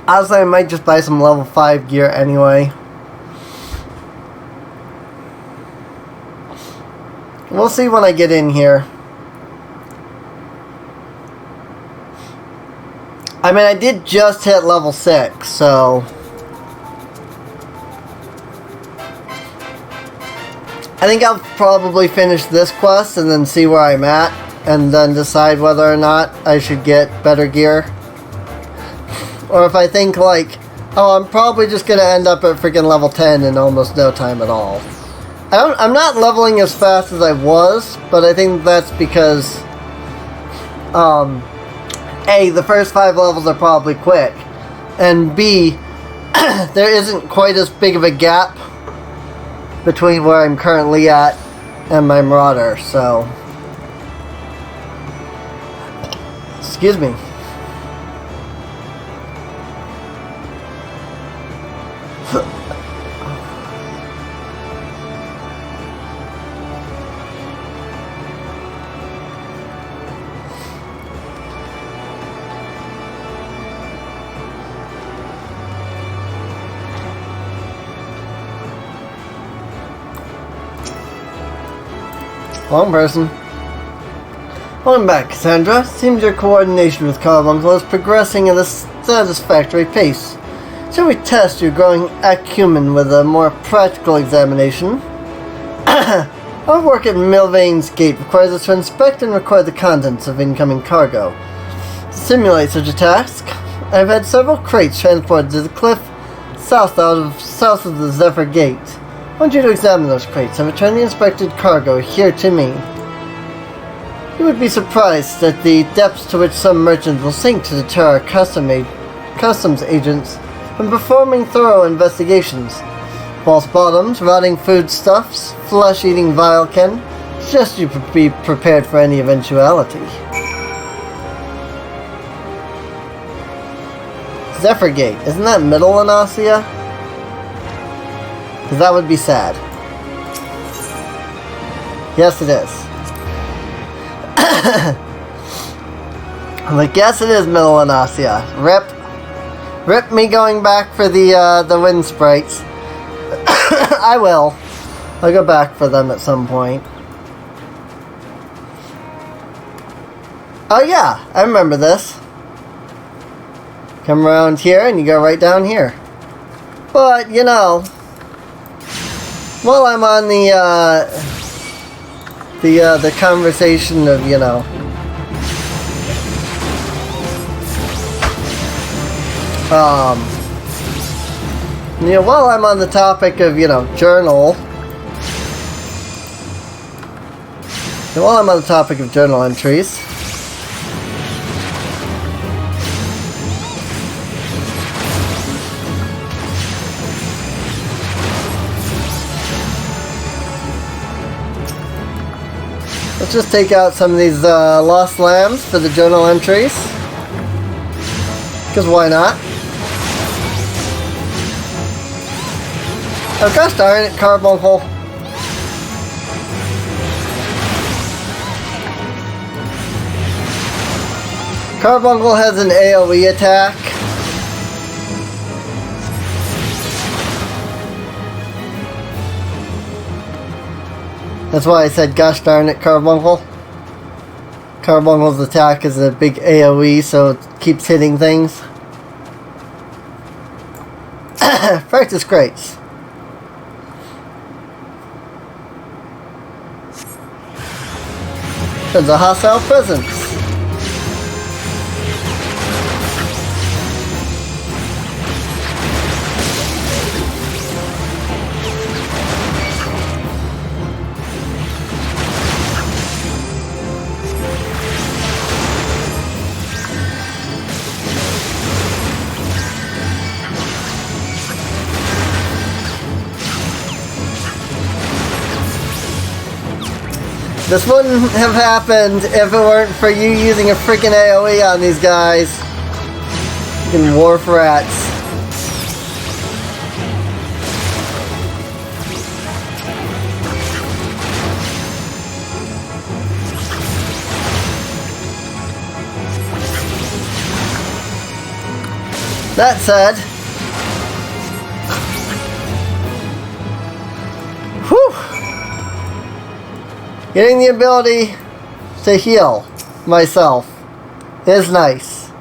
Honestly, I might just buy some level 5 gear anyway. We'll see when I get in here. I mean, I did just hit level 6, so I think I'll probably finish this quest and then see where I'm at, and then decide whether or not I should get better gear. Or if I think like, oh, I'm probably just gonna end up at freaking level 10 in almost no time at all. I'm not leveling as fast as I was, but I think that's because A, the first 5 levels are probably quick, and B, there isn't quite as big of a gap between where I'm currently at and my Marauder, so excuse me. Wrong person. Welcome back, Cassandra. Seems your coordination with Carbuncle is progressing at a satisfactory pace. Shall we test your growing acumen with a more practical examination? Our work at Milvain's Gate requires us to inspect and record the contents of incoming cargo. To simulate such a task, I've had several crates transported to the cliff south of the Zephyr Gate. I want you to examine those crates and return the inspected cargo here to me. You would be surprised at the depths to which some merchants will sink to deter our customs agents from performing thorough investigations. False bottoms, rotting foodstuffs, flesh-eating vilekin. Suggest you be prepared for any eventuality. Zephyr Gate, isn't that Middle Anasia? Because that would be sad. Yes, it is. I'm like, yes, it is Middle Anasia. Rip me going back for the wind sprites. I will. I'll go back for them at some point. Oh yeah, I remember this. Come around here and you go right down here. But, you know, while I'm on the conversation of, you know, while I'm on the topic of, you know, journal, while I'm on the topic of journal entries, let's just take out some of these lost lambs for the journal entries. Because why not? Oh gosh darn it, Carbuncle. Carbuncle has an AoE attack. That's why I said gosh darn it, Carbuncle. Carbuncle's attack is a big AoE, so it keeps hitting things. Practice crates. There's a hostile presence. This wouldn't have happened if it weren't for you using a freaking AoE on these guys. Freaking wharf rats. That said, whew. Getting the ability to heal myself is nice.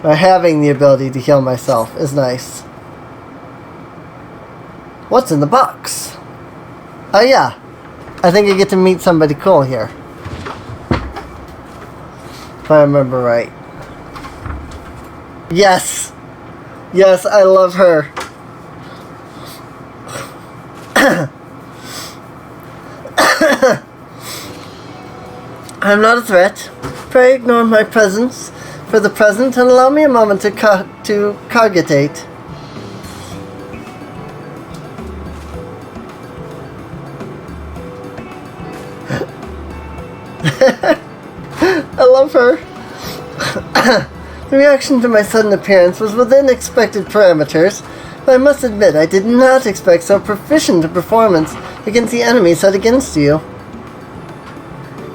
Or having the ability to heal myself is nice. What's in the box? Oh yeah, I think I get to meet somebody cool here. If I remember right. Yes! Yes, I love her. I'm not a threat. Pray ignore my presence for the present and allow me a moment to cogitate. I love her. The reaction to my sudden appearance was within expected parameters, but I must admit I did not expect so proficient a performance against the enemy set against you.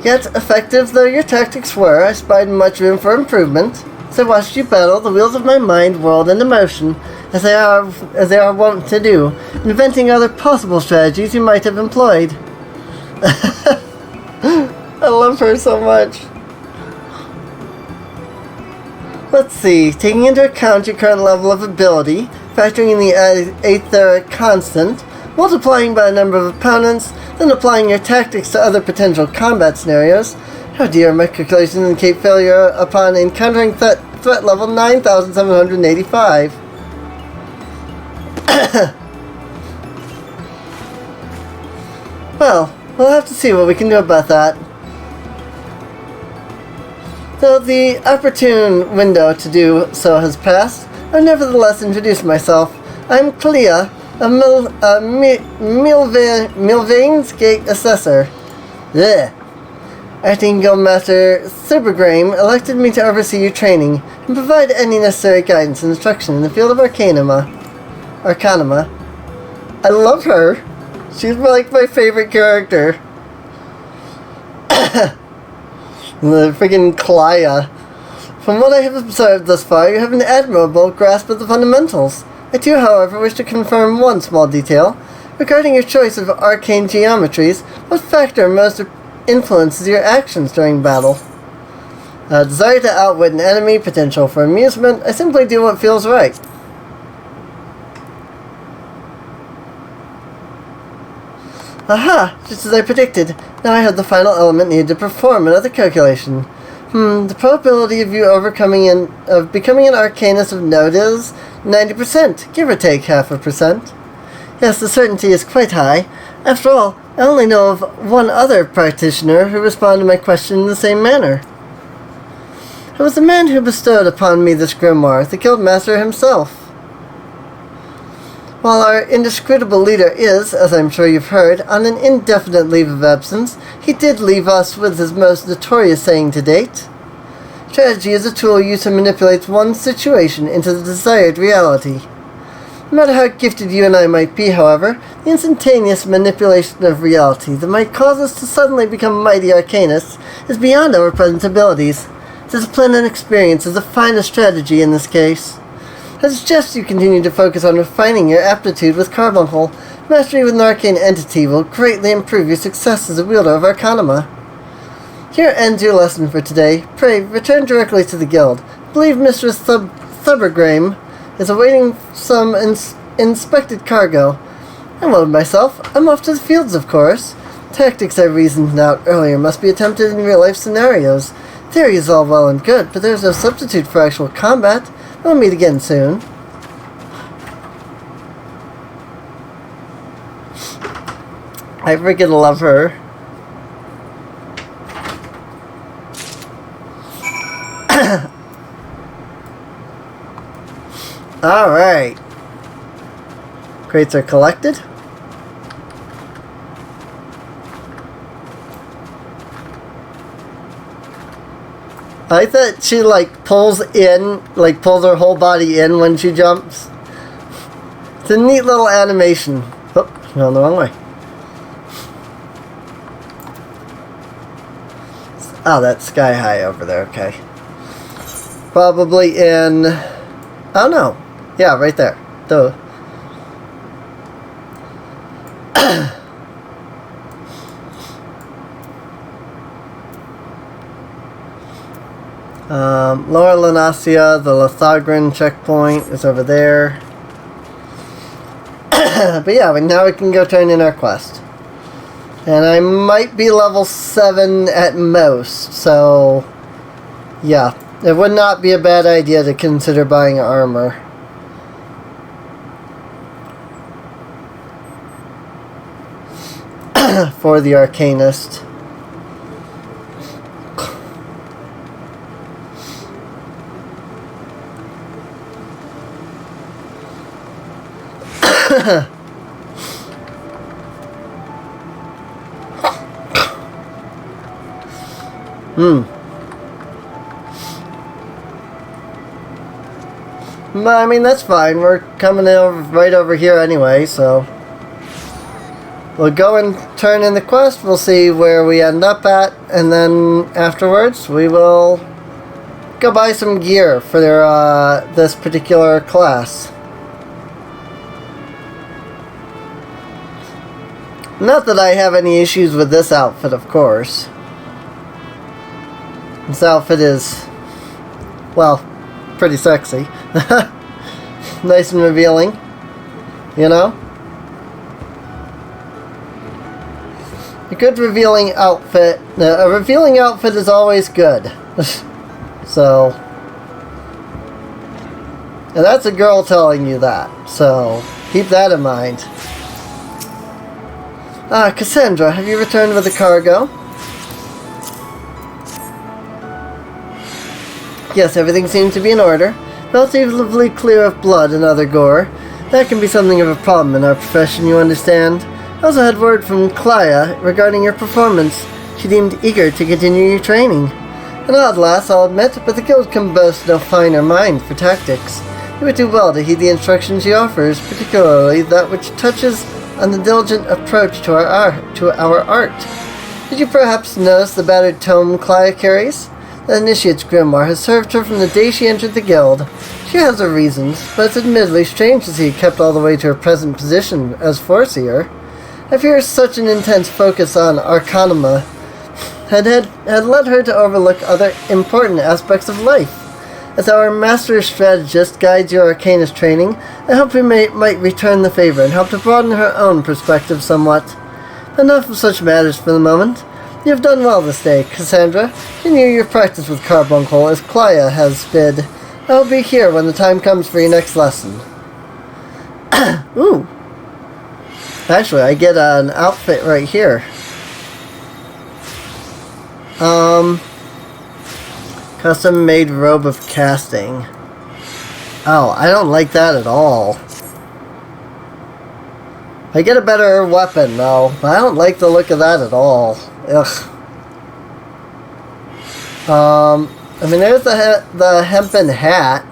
Yet, effective though your tactics were, I spied much room for improvement. As I watched you battle, the wheels of my mind whirled into motion, as they are wont to do, inventing other possible strategies you might have employed. I love her so much. Let's see, taking into account your current level of ability, factoring in the aetheric constant, multiplying by the number of opponents, then applying your tactics to other potential combat scenarios. Oh dear, my calculations indicate failure upon encountering threat level 9,785. Well, we'll have to see what we can do about that. Though the opportune window to do so has passed, I nevertheless introduce myself. I'm Clea, a Milvain's Gate Assessor. Blech. Acting Guildmaster Supergrame elected me to oversee your training and provide any necessary guidance and instruction in the field of Arcanima. I love her. She's like my favorite character. The friggin' Clea. From what I have observed thus far, you have an admirable grasp of the fundamentals. I do, however, wish to confirm one small detail. Regarding your choice of arcane geometries, what factor most influences your actions during battle? Desire to outwit an enemy, potential for amusement. I simply do what feels right. Aha! Just as I predicted. Now I have the final element needed to perform another calculation. The probability of you becoming an Arcanist of note is 90%, give or take half a percent. Yes, the certainty is quite high. After all, I only know of one other practitioner who responded to my question in the same manner. It was the man who bestowed upon me this grimoire, the Guildmaster himself. While our indiscutable leader is, as I'm sure you've heard, on an indefinite leave of absence, he did leave us with his most notorious saying to date. Strategy is a tool used to manipulate one situation into the desired reality. No matter how gifted you and I might be, however, the instantaneous manipulation of reality that might cause us to suddenly become mighty arcanists is beyond our present abilities. Discipline and experience is the finest strategy in this case. I suggest you continue to focus on refining your aptitude with Carbuncle. Mastery with an arcane entity will greatly improve your success as a wielder of Arcanima. Here ends your lesson for today. Pray, return directly to the guild. I believe Mistress Thubbergrame is awaiting some inspected cargo. I load myself. I'm off to the fields, of course. Tactics I reasoned out earlier must be attempted in real-life scenarios. Theory is all well and good, but there's no substitute for actual combat. We'll meet again soon. I freaking love her. Alright. Crates are collected. I like that she pulls her whole body in when she jumps. It's a neat little animation. Oh, going the wrong way. Oh, that's sky high over there, okay. Probably in... Oh no. Yeah, right there. Duh. Lower Lanasia, the Lithogran checkpoint is over there. But yeah, now we can go turn in our quest. And I might be level 7 at most, so yeah. It would not be a bad idea to consider buying armor. For the Arcanist. I mean, that's fine. We're coming right over here anyway, so... We'll go and turn in the quest, we'll see where we end up at, and then afterwards we will go buy some gear for this particular class. Not that I have any issues with this outfit, of course. This outfit is, well, pretty sexy. Nice and revealing, you know? A good revealing outfit. A revealing outfit is always good. So, and that's a girl telling you that. So, keep that in mind. Cassandra, have you returned with the cargo? Yes, everything seems to be in order. Relatively clear of blood and other gore. That can be something of a problem in our profession, you understand. I also had word from Clya regarding your performance. She seemed eager to continue your training. An odd lass, I'll admit, but the guild can boast no finer mind for tactics. You would do well to heed the instructions she offers, particularly that which touches on the diligent approach to our art. Did you perhaps notice the battered tome Clya carries? The initiate's grimoire has served her from the day she entered the guild. She has her reasons, but it's admittedly strange to see it kept all the way to her present position as Foreseer. I fear such an intense focus on Arcanuma had led her to overlook other important aspects of life. As our master strategist guides your Arcanist training, I hope we might return the favor and help to broaden her own perspective somewhat. Enough of such matters for the moment. You have done well this day, Cassandra. Continue your practice with Carbuncle as Clya has bid. I will be here when the time comes for your next lesson. Ooh. Actually, I get an outfit right here. Custom-made robe of casting. Oh, I don't like that at all. I get a better weapon, though. I don't like the look of that at all. Ugh. I mean, there's the hempen hat.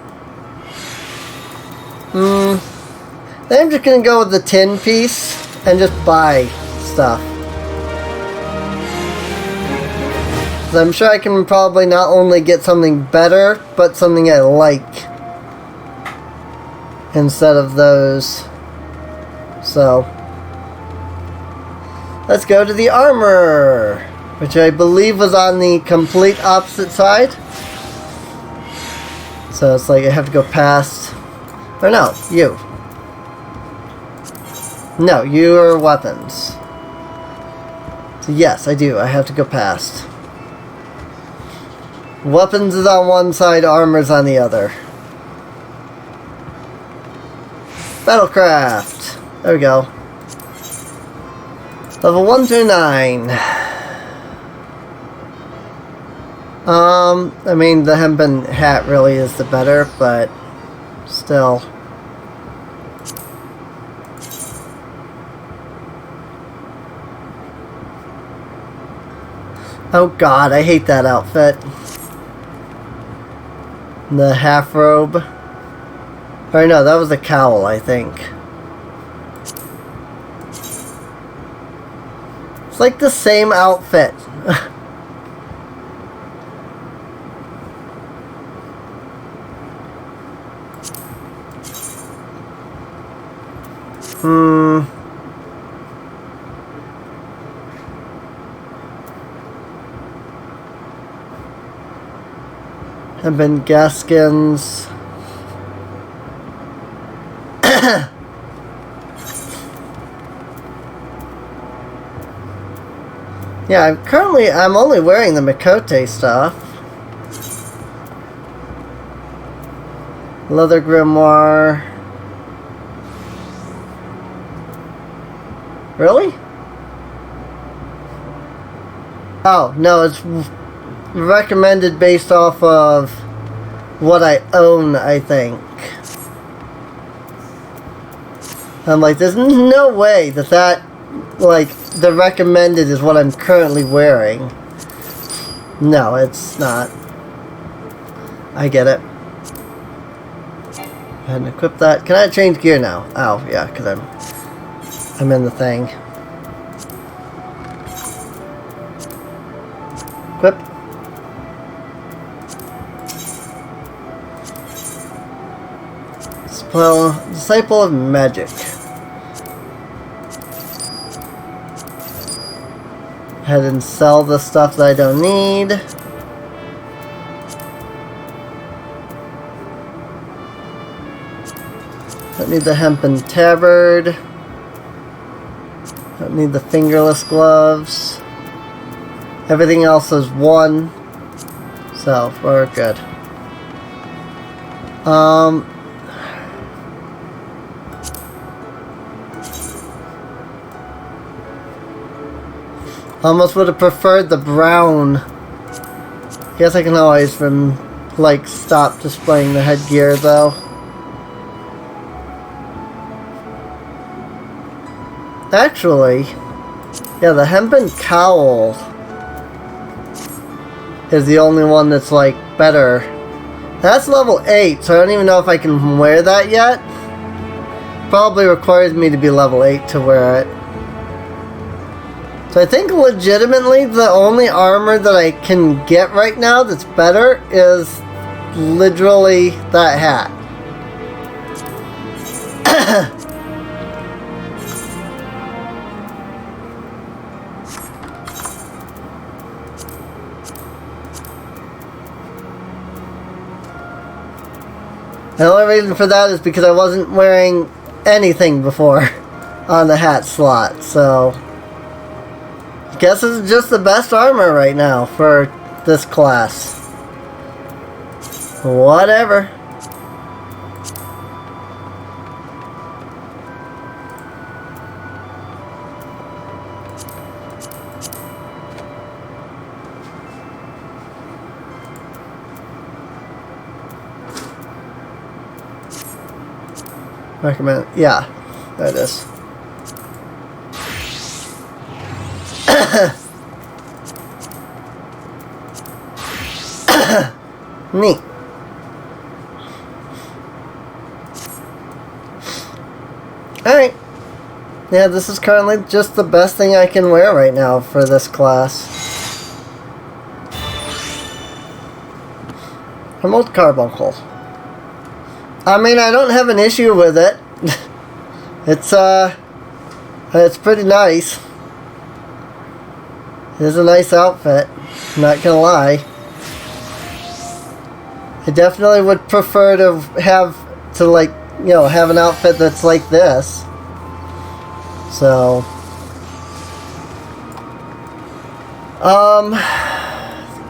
Then I'm just gonna go with the tin piece and just buy stuff. So I'm sure I can probably not only get something better, but something I like instead of those. So let's go to the armor. which I believe was on the complete opposite side. So it's like I have to go past. Or no, you. No, your weapons. So yes, I do. I have to go past. Weapons is on one side, armor's on the other. Battlecraft. There we go. Level 1 through 9. I mean, the hempen hat really is the better, but still. Oh god, I hate that outfit. The half robe. Or no, that was the cowl, I think. It's like the same outfit. Have been Gaskins. Yeah, I'm only wearing the Mikote stuff. Leather grimoire. Really? Oh, no, it's recommended based off of what I own, I think. I'm like, there's no way that, like, the recommended is what I'm currently wearing. No, it's not. I get it. And equip that. Can I change gear now? Oh, yeah, because I'm in the thing. Equip. Disciple of Magic. Head and sell the stuff that I don't need. Don't need the hempen tabard. Don't need the fingerless gloves. Everything else is 1. So, we're good. Almost would have preferred the brown. Guess I can always like stop displaying the headgear though. Actually, yeah, the hempen cowl is the only one that's like better. That's level 8, so I don't even know if I can wear that yet. Probably requires me to be level 8 to wear it. So I think legitimately the only armor that I can get right now that's better is literally that hat. The only reason for that is because I wasn't wearing anything before on the hat slot, so guess it's just the best armor right now for this class. Whatever. Recommend. Yeah, there it is. Neat. Alright. Yeah, this is currently just the best thing I can wear right now for this class. Remote carbuncle. I mean, I don't have an issue with it. It's pretty nice. It is a nice outfit. Not gonna lie. I definitely would prefer to have have an outfit that's like this. So,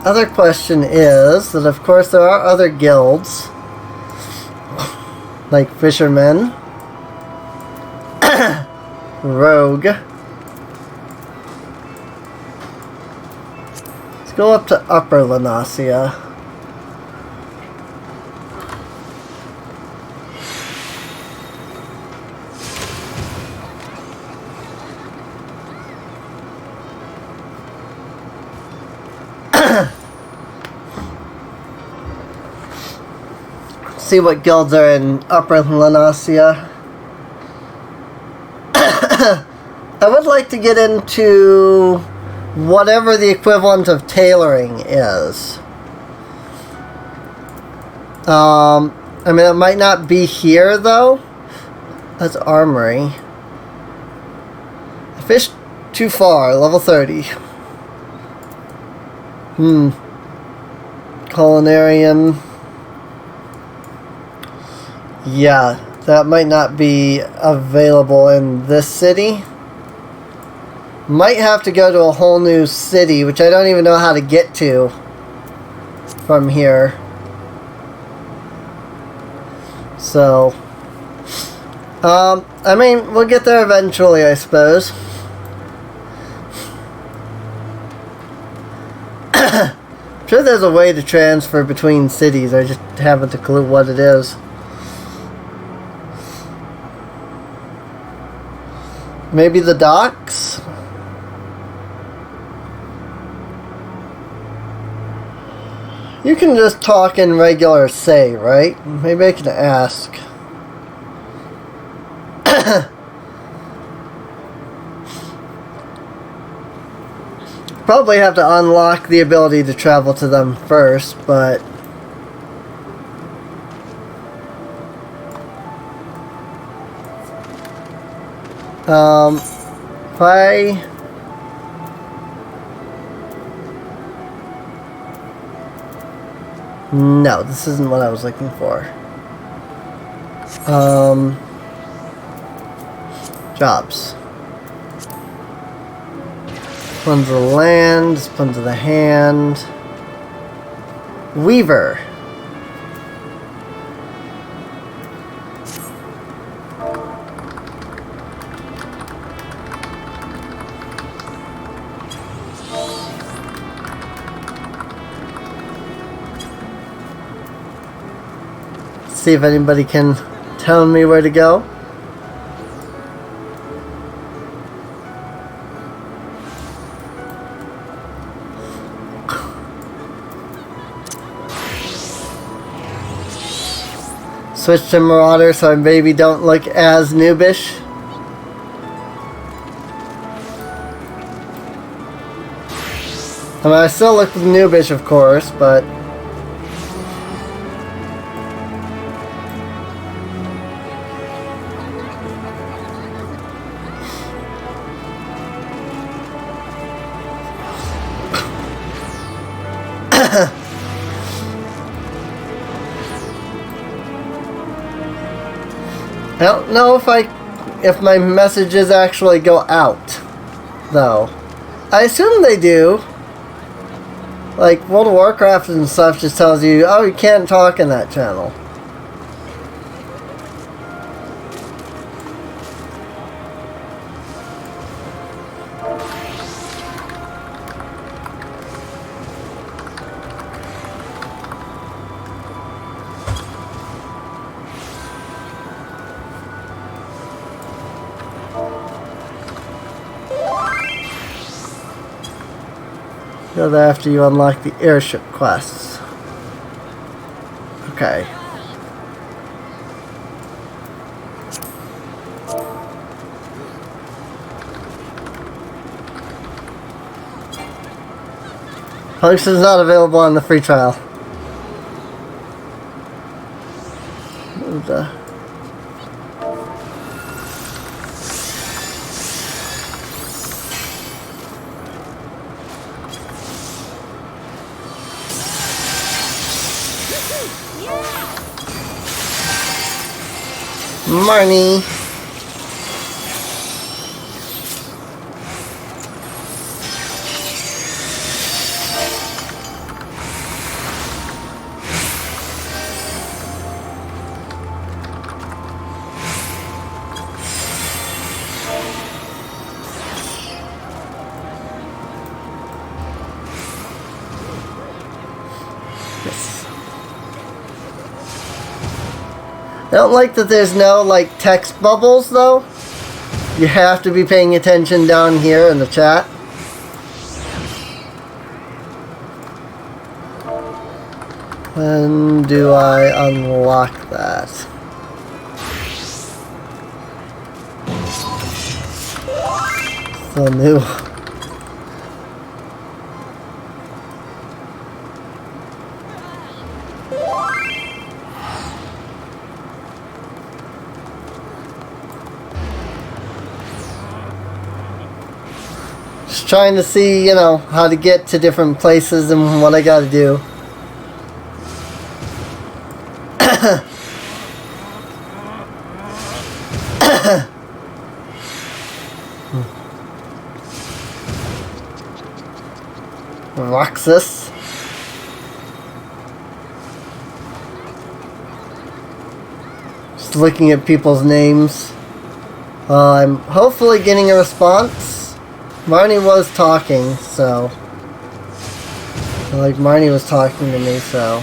other question is that of course there are other guilds, like fishermen, rogue. Let's go up to Upper Lanasia. See what guilds are in Upper Lanasia. I would like to get into whatever the equivalent of tailoring is. I mean, it might not be here though. That's armory. I fished too far, level 30. Culinarian. Yeah, that might not be available in this city. Might have to go to a whole new city, which I don't even know how to get to from here. So, I mean, we'll get there eventually, I suppose. I'm sure there's a way to transfer between cities. I just haven't a clue what it is. Maybe the docks? You can just talk in regular say, right? Maybe I can ask. Probably have to unlock the ability to travel to them first, but if I no, this isn't what I was looking for. Jobs. Plunge of the land, plunge of the hand. Weaver. See if anybody can tell me where to go. Switch to Marauder so I maybe don't look as noobish. I mean, I still look noobish, of course, but I don't know if my messages actually go out, though. I assume they do. Like, World of Warcraft and stuff just tells you, oh, you can't talk in that channel. Go there after you unlock the airship quests. Okay. Function is not available on the free trial. Move the Marnie. I don't like that there's no, like, text bubbles, though. You have to be paying attention down here in the chat. When do I unlock that? Still new. Just trying to see, you know, how to get to different places and what I gotta do. Roxas. Just looking at people's names. I'm hopefully getting a response. Marnie was talking, so... like, Marnie was talking to me, so...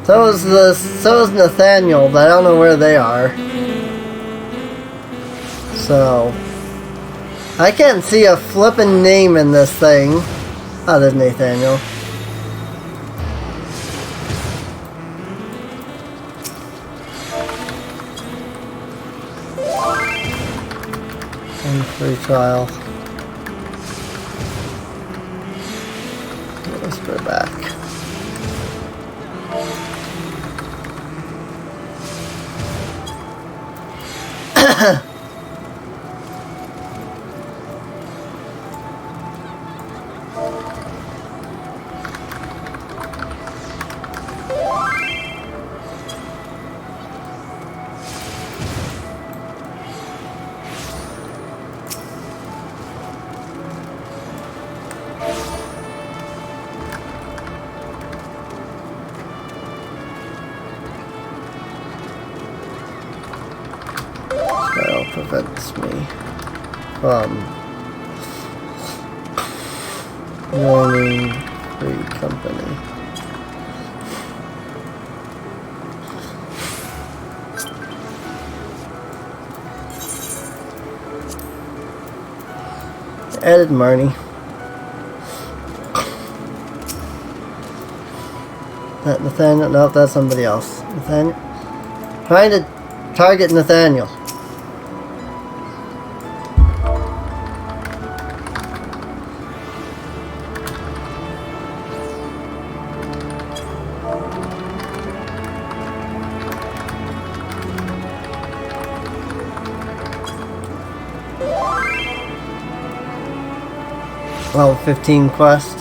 So is Nathaniel, but I don't know where they are. So I can't see a flippin' name in this thing. Oh, there's Nathaniel. And free trial. Let's go back. Prevents me from joining free company. Added Marnie. That Nathaniel? Nope, that's somebody else. Nathaniel? Trying to target Nathaniel. Level 15 quest.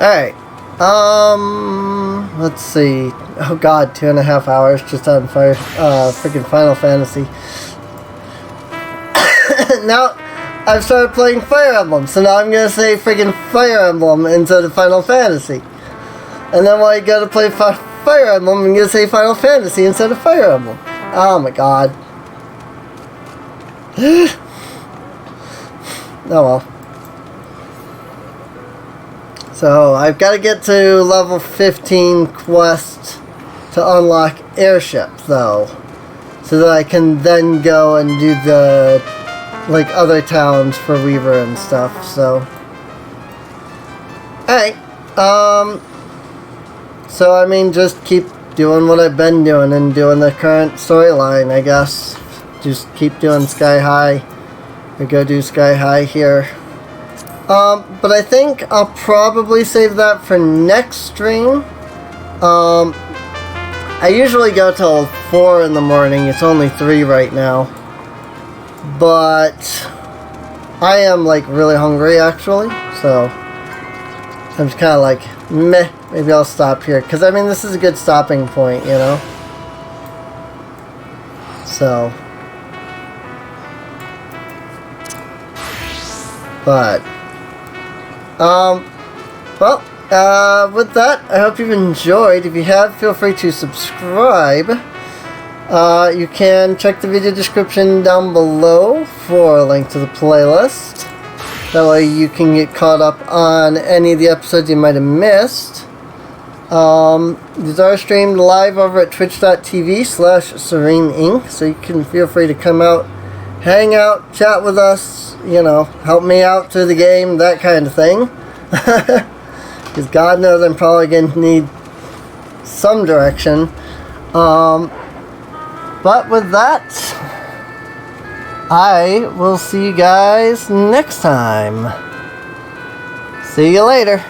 Alright, let's see. Oh god, 2.5 hours just on freaking Final Fantasy. Now, I've started playing Fire Emblem, so now I'm gonna say freaking Fire Emblem instead of Final Fantasy. And then when I go to play Fire Emblem, I'm gonna say Final Fantasy instead of Fire Emblem. Oh my god. Oh well. So, I've got to get to level 15 quest to unlock airship, though. so that I can then go and do the like other towns for Weaver and stuff. So alright, so I mean, just keep doing what I've been doing and doing the current storyline, I guess. Just keep doing Sky High. We go do Sky High here. But I think I'll probably save that for next stream. I usually go till 4 in the morning. It's only 3 right now. But I am like really hungry actually, so I'm just kind of like, meh, maybe I'll stop here. Because I mean, this is a good stopping point, you know? So. But, well, with that, I hope you've enjoyed. If you have, feel free to subscribe. You can check the video description down below for a link to the playlist. That way you can get caught up on any of the episodes you might have missed. These are streamed live over at twitch.tv/SereneInc, so you can feel free to come out, hang out, chat with us, you know, help me out through the game, that kind of thing. Because God knows I'm probably going to need some direction. But with that, I will see you guys next time. See you later.